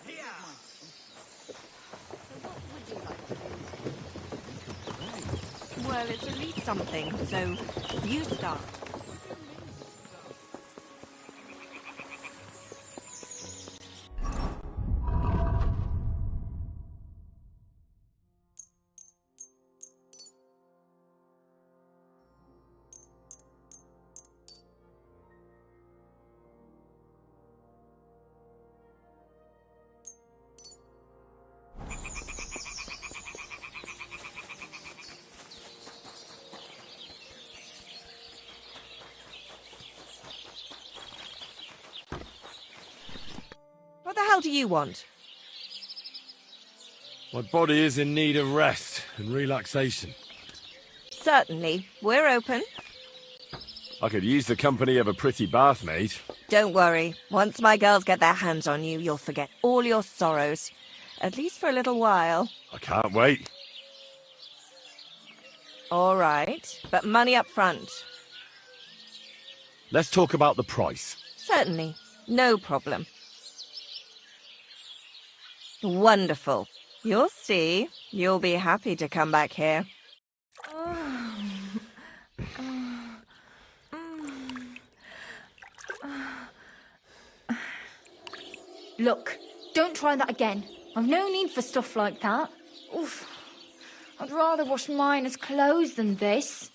Yeah. So what would you like to do? Well, it's at least something, so you start. What the hell do you want? My body is in need of rest and relaxation. Certainly. We're open. I could use the company of a pretty bath maid. Don't worry. Once my girls get their hands on you, you'll forget all your sorrows. At least for a little while. I can't wait. All right. But money up front. Let's talk about the price. Certainly. No problem. Wonderful. You'll see. You'll be happy to come back here. Look, don't try that again. I've no need for stuff like that. Oof. I'd rather wash mine as clothes than this.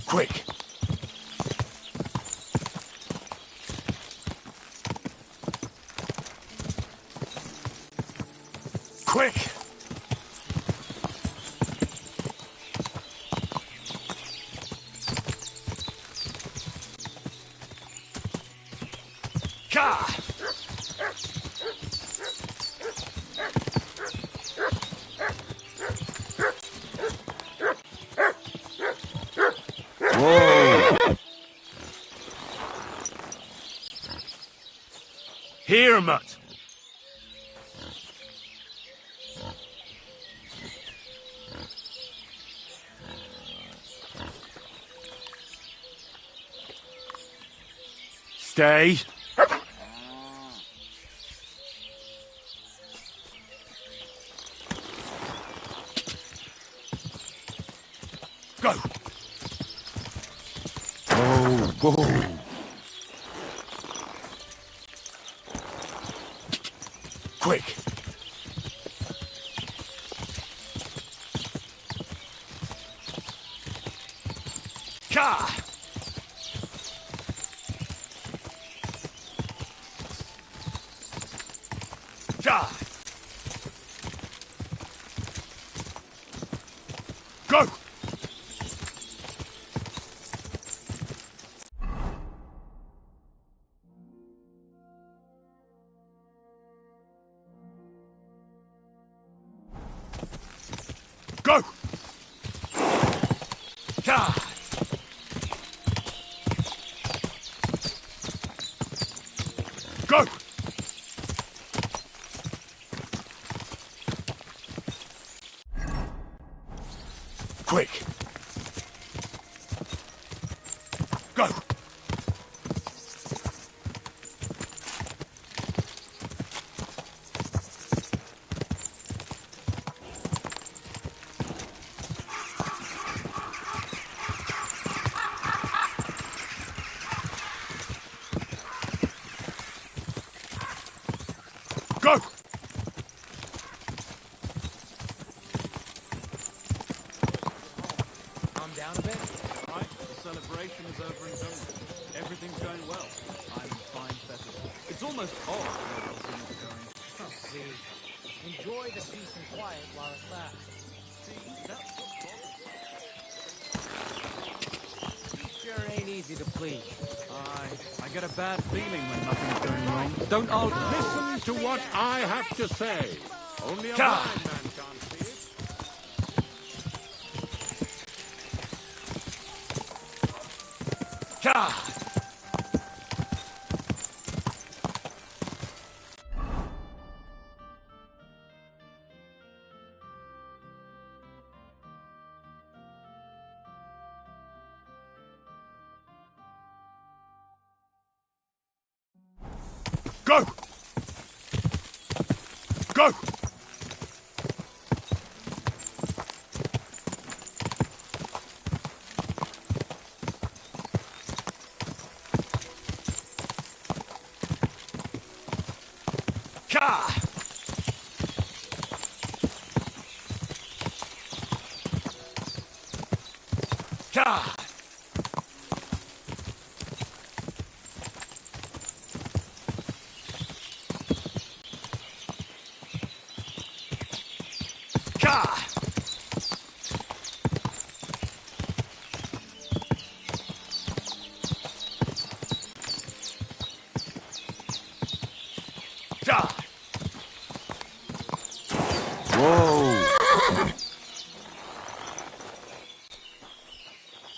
Quick! Quick! Ka! Whoa! Here, Mutt! Stay. Go. Oh, whoa. Quick! Ka! Ka! Go! Go! Ka! Go! Quick! Go! down a bit? Right, the celebration is over and done with. Everything's going well. I'm in fine feathers. It's almost odd where things are going. Oh, please. Enjoy the peace and quiet while it lasts. See, that's what bothers me. He sure ain't easy to please. I get a bad feeling when nothing's going wrong. Don't all listen to what I have to say. Only a blind man can't see it. Go! Go!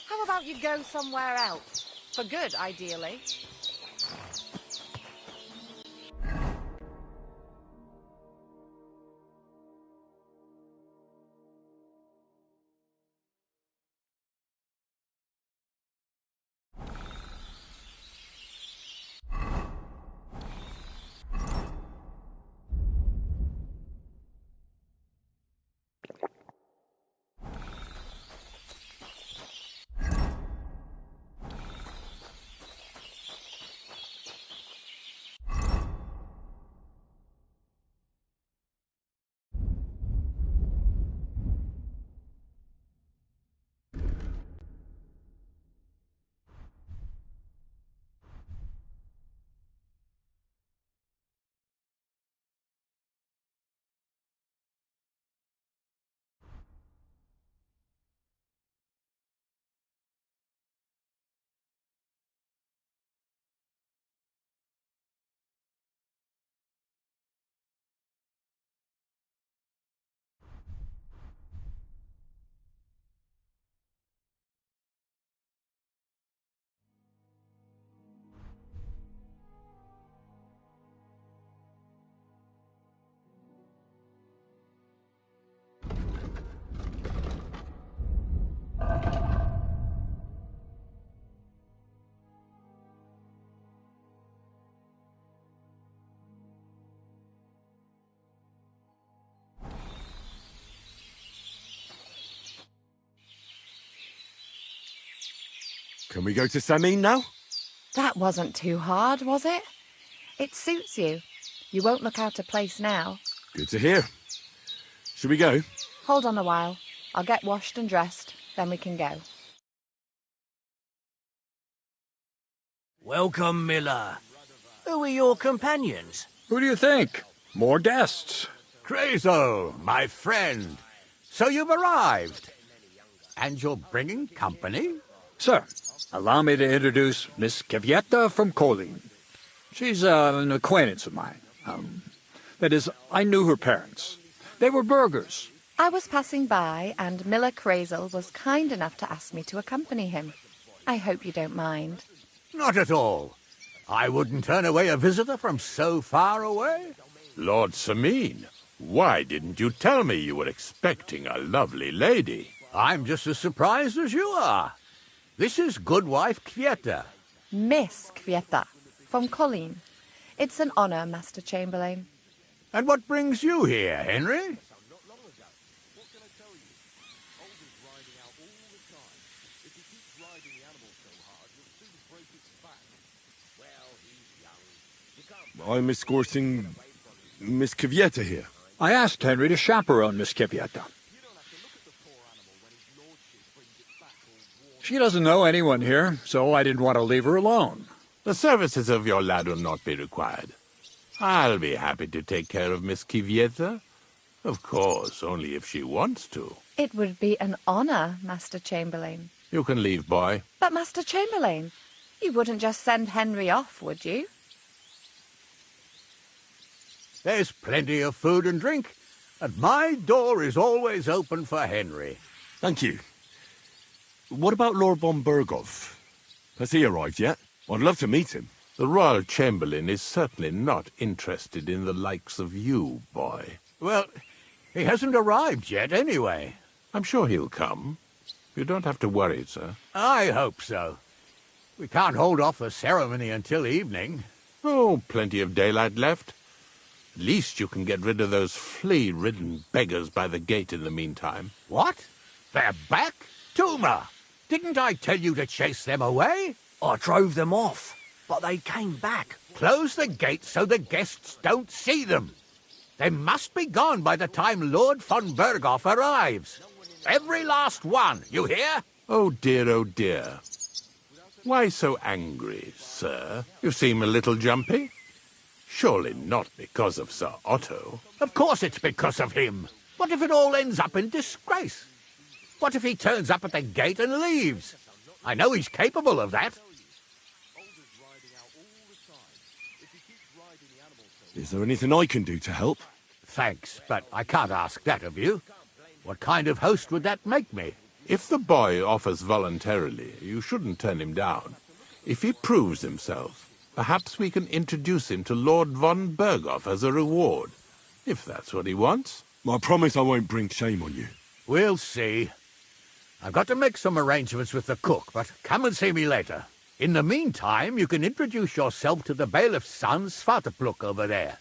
How about you go somewhere else? For good, ideally. Can we go to Samin now? That wasn't too hard, was it? It suits you. You won't look out of place now. Good to hear. Should we go? Hold on a while. I'll get washed and dressed, then we can go. Welcome, Miller. Who are your companions? Who do you think? More guests. Crazo, my friend. So you've arrived. And you're bringing company? Sir, allow me to introduce Miss Kvyetta from Kolin. She's an acquaintance of mine. That is, I knew her parents. They were burghers. I was passing by, and Miller Crazel was kind enough to ask me to accompany him. I hope you don't mind. Not at all. I wouldn't turn away a visitor from so far away. Lord Samin, why didn't you tell me you were expecting a lovely lady? I'm just as surprised as you are. This is Goodwife Kvyetta. Miss Kvyetta, from Colleen. It's an honour, Master Chamberlain. And what brings you here, Henry? I'm escorting Miss Kvyetta here. I asked Henry to chaperone Miss Kvyetta. She doesn't know anyone here, so I didn't want to leave her alone. The services of your lad will not be required. I'll be happy to take care of Miss Kivieta. Of course, only if she wants to. It would be an honor, Master Chamberlain. You can leave, boy. But, Master Chamberlain, you wouldn't just send Henry off, would you? There's plenty of food and drink, and my door is always open for Henry. Thank you. What about Lord von Berghoff? Has he arrived yet? I'd love to meet him. The Royal Chamberlain is certainly not interested in the likes of you, boy. Well, he hasn't arrived yet, anyway. I'm sure he'll come. You don't have to worry, sir. I hope so. We can't hold off the ceremony until evening. Oh, plenty of daylight left. At least you can get rid of those flea-ridden beggars by the gate in the meantime. What? They're back? Tuma! Didn't I tell you to chase them away? I drove them off, but they came back. Close the gate so the guests don't see them. They must be gone by the time Lord von Berghoff arrives. Every last one, you hear? Oh dear, oh dear. Why so angry, sir? You seem a little jumpy. Surely not because of Sir Otto. Of course it's because of him. What if it all ends up in disgrace? What if he turns up at the gate and leaves? I know he's capable of that. Is there anything I can do to help? Thanks, but I can't ask that of you. What kind of host would that make me? If the boy offers voluntarily, you shouldn't turn him down. If he proves himself, perhaps we can introduce him to Lord von Berghoff as a reward, if that's what he wants. I promise I won't bring shame on you. We'll see. I've got to make some arrangements with the cook, but come and see me later. In the meantime, you can introduce yourself to the bailiff's son, Svartepluk, over there.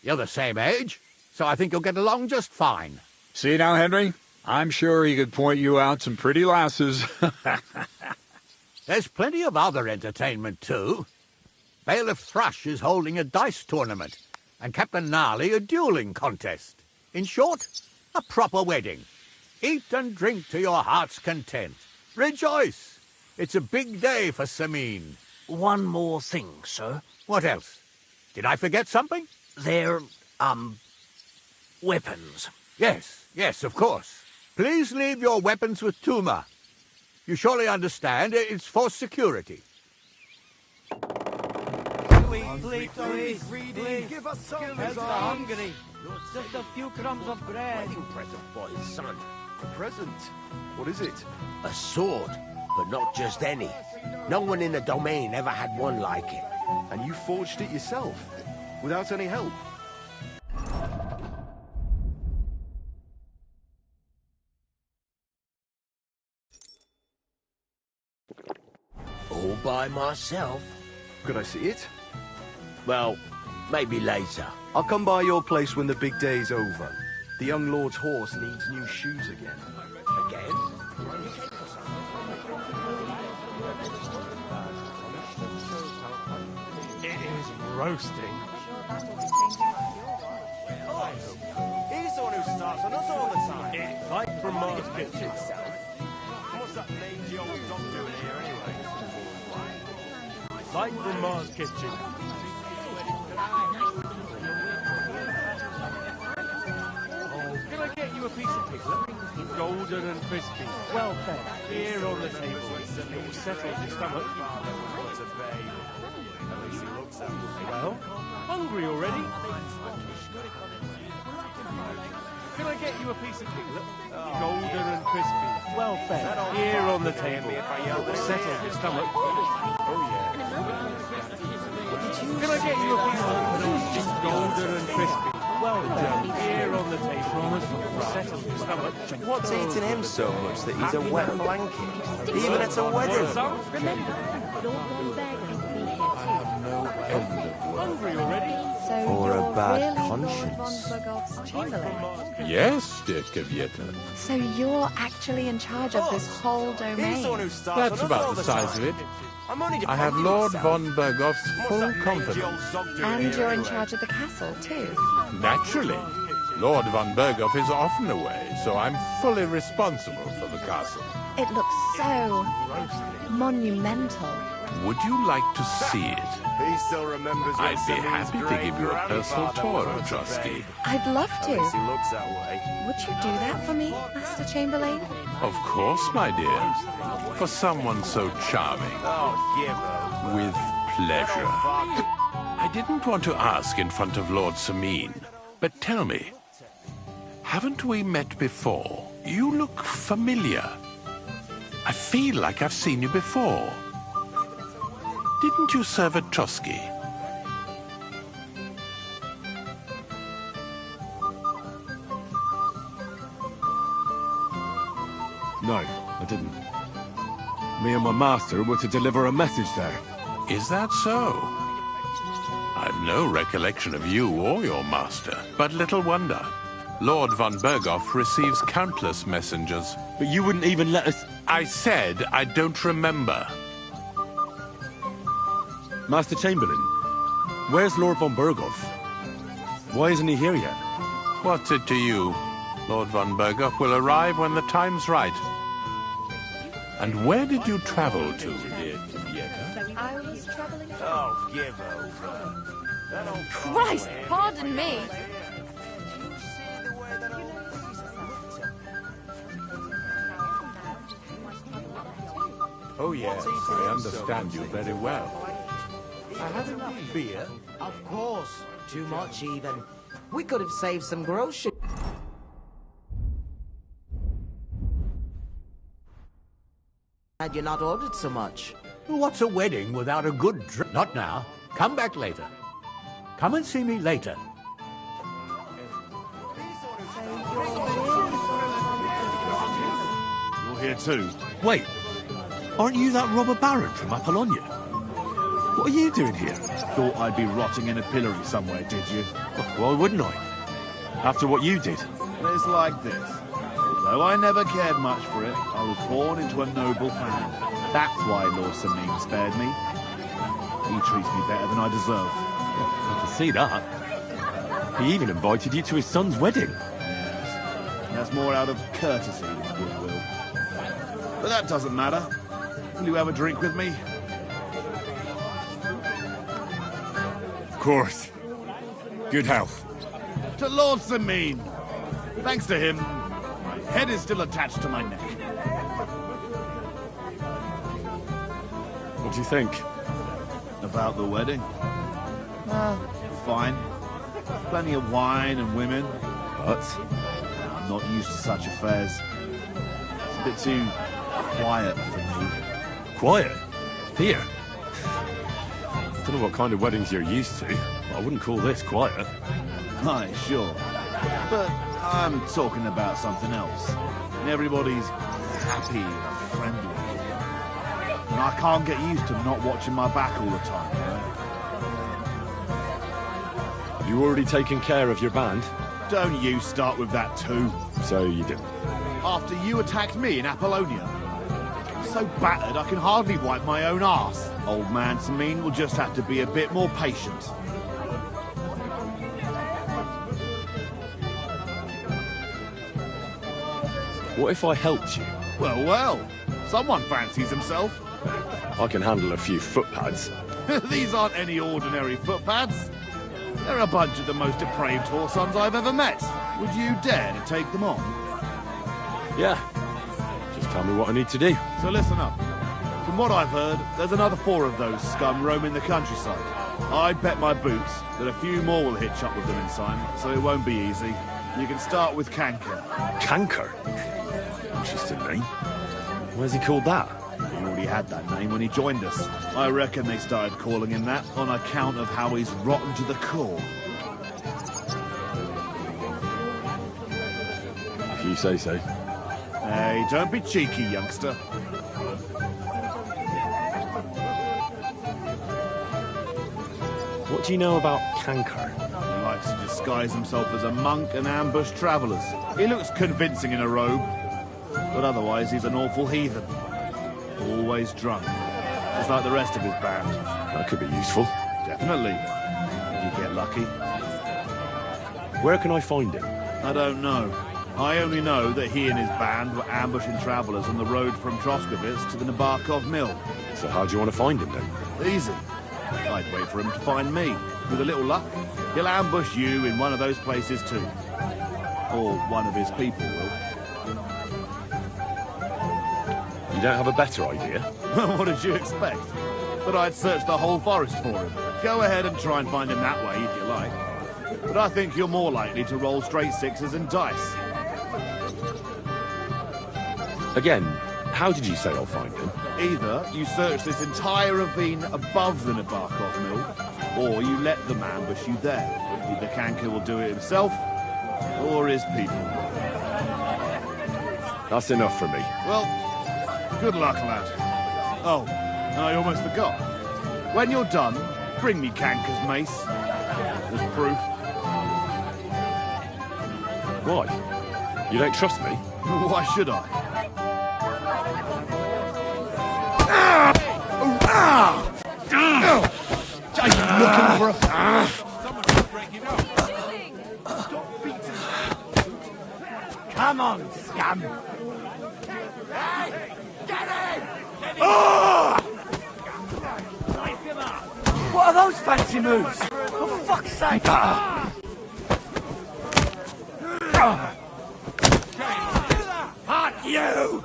You're the same age, so I think you'll get along just fine. See now, Henry? I'm sure he could point you out some pretty lasses. There's plenty of other entertainment, too. Bailiff Thrush is holding a dice tournament, and Captain Gnarly a dueling contest. In short, a proper wedding. Eat and drink to your heart's content. Rejoice! It's a big day for Sameen. One more thing, sir. What else? Did I forget something? They're, weapons. Yes, of course. Please leave your weapons with Tuma. You surely understand it's for security. Please, give us some. Heads are hungry. Just a few crumbs of bread. Wedding present for his son. A present? What is it? A sword, but not just any. No one in the domain ever had one like it. And you forged it yourself, without any help? All by myself. Could I see it? Well, maybe later. I'll come by your place when the big day's over. The young lord's horse needs new shoes again. Again? It is roasting. He's the one who starts on us all the time. It's like from Mars Kitchen. What's that mangy old dog doing here anyway? Like from Mars Kitchen. Can I get you a piece of pizza? Golden and crispy, well fed, here on the table. It will settle your stomach. Well, hungry already? Can I get you a piece of pizza? Golden and crispy, well fed, here on the table. It will settle your stomach. Oh yeah. Can I get you a piece of pizza? Golden and crispy. Well done. Here on the table. Promise will settle your stomach. What's eating him so much that he's a wet blanket? Even at a wedding. Remember, Lord von Berghoff will be here too. Hungry already? So Or a you're bad really conscience. Lord von Berghoff's chamberlain? Yes, dear Kavieta. So you're actually in charge of this whole domain? He's the one who starts That's on us all about the the size time. of it. I'm only I have defending Lord myself. von Berghoff's What's full that mangy confidence. old dog doing And here you're in anyway? charge of the castle, too. Naturally. Lord von Berghoff is often away, so I'm fully responsible for the castle. It looks so monumental. Would you like to see it? He still remembers when I'd be Samin's happy to great give you a personal grandfather tour was of Trusky. I'd love At least he to. looks that way. Would you do that for me, Master Chamberlain? Of course, my dear. For someone so charming. Oh, give With pleasure. I didn't want to ask in front of Lord Samin, but tell me, haven't we met before? You look familiar. I feel like I've seen you before. Didn't you serve at Trusky? No, I didn't. Me and my master were to deliver a message there. Is that so? I've no recollection of you or your master, but little wonder. Lord von Berghoff receives countless messengers. But you wouldn't even let us... I said I don't remember. Master Chamberlain, where's Lord von Berghoff? Why isn't he here yet? What's it to you? Lord von Berghoff will arrive when the time's right. And where did you travel to, dear Vieta? I was travelling. Oh, give over. Christ, pardon me. Oh yes, I understand you very well. I have enough beer? Of course. Too much, even. We could have saved some groceries. Had you not ordered so much? What's a wedding without a good drink? Not now. Come back later. Come and see me later. You're here too. Wait, aren't you that robber baron from Apollonia? What are you doing here? Thought I'd be rotting in a pillory somewhere, did you? Why wouldn't I? After what you did. It's like this. Though I never cared much for it, I was born into a noble family. That's why Lord Samin spared me. He treats me better than I deserve. I can see that. He even invited you to his son's wedding. Yes. That's more out of courtesy than goodwill. But that doesn't matter. Will you have a drink with me? Of course. Good health. To Lord Samin. Thanks to him, my head is still attached to my neck. What do you think? About the wedding? Fine. Plenty of wine and women. But I'm not used to such affairs. It's a bit too quiet for me. Quiet? Here? Don't know what kind of weddings you're used to, but I wouldn't call this quiet. Aye, sure. But I'm talking about something else. Everybody's happy and friendly. And I can't get used to not watching my back all the time, you know? Have you already taken care of your band? Don't you start with that too. So you didn't. After you attacked me in Apollonia. I'm so battered I can hardly wipe my own arse. Old man Samin will just have to be a bit more patient. What if I helped you? Well, well. Someone fancies himself. I can handle a few footpads. These aren't any ordinary footpads. They're a bunch of the most depraved whoresons I've ever met. Would you dare to take them on? Yeah. Just tell me what I need to do. So listen up. From what I've heard, there's another 4 of those scum roaming the countryside. I'd bet my boots that a few more will hitch up with them in time, so it won't be easy. You can start with Canker. Canker? Interesting name. Where's he called that? He already had that name when he joined us. I reckon they started calling him that on account of how he's rotten to the core. If you say so. Hey, don't be cheeky, youngster. What do you know about Canker? He likes to disguise himself as a monk and ambush travellers. He looks convincing in a robe, but otherwise he's an awful heathen. Always drunk, just like the rest of his band. That could be useful. Definitely, if you get lucky. Where can I find him? I don't know. I only know that he and his band were ambushing travellers on the road from Troskovitz to the Nabokov mill. So how do you want to find him then? Easy. I'd wait for him to find me. With a little luck, he'll ambush you in one of those places too. Or one of his people will. You don't have a better idea? What did you expect? That I'd search the whole forest for him. Go ahead and try and find him that way if you like. But I think you're more likely to roll straight sixes and dice. Again, how did you say I'll find him? Either you search this entire ravine above the Nabokov mill, or you let them ambush you there. Either Kanka will do it himself, or his people. That's enough for me. Well, good luck, lad. Oh, and I almost forgot. When you're done, bring me Kanka's mace. As proof. Why? You don't trust me? Why should I? Are you looking for a... Come on, scum! Hey! Get him! What are those fancy moves? For fuck's sake! Fuck you!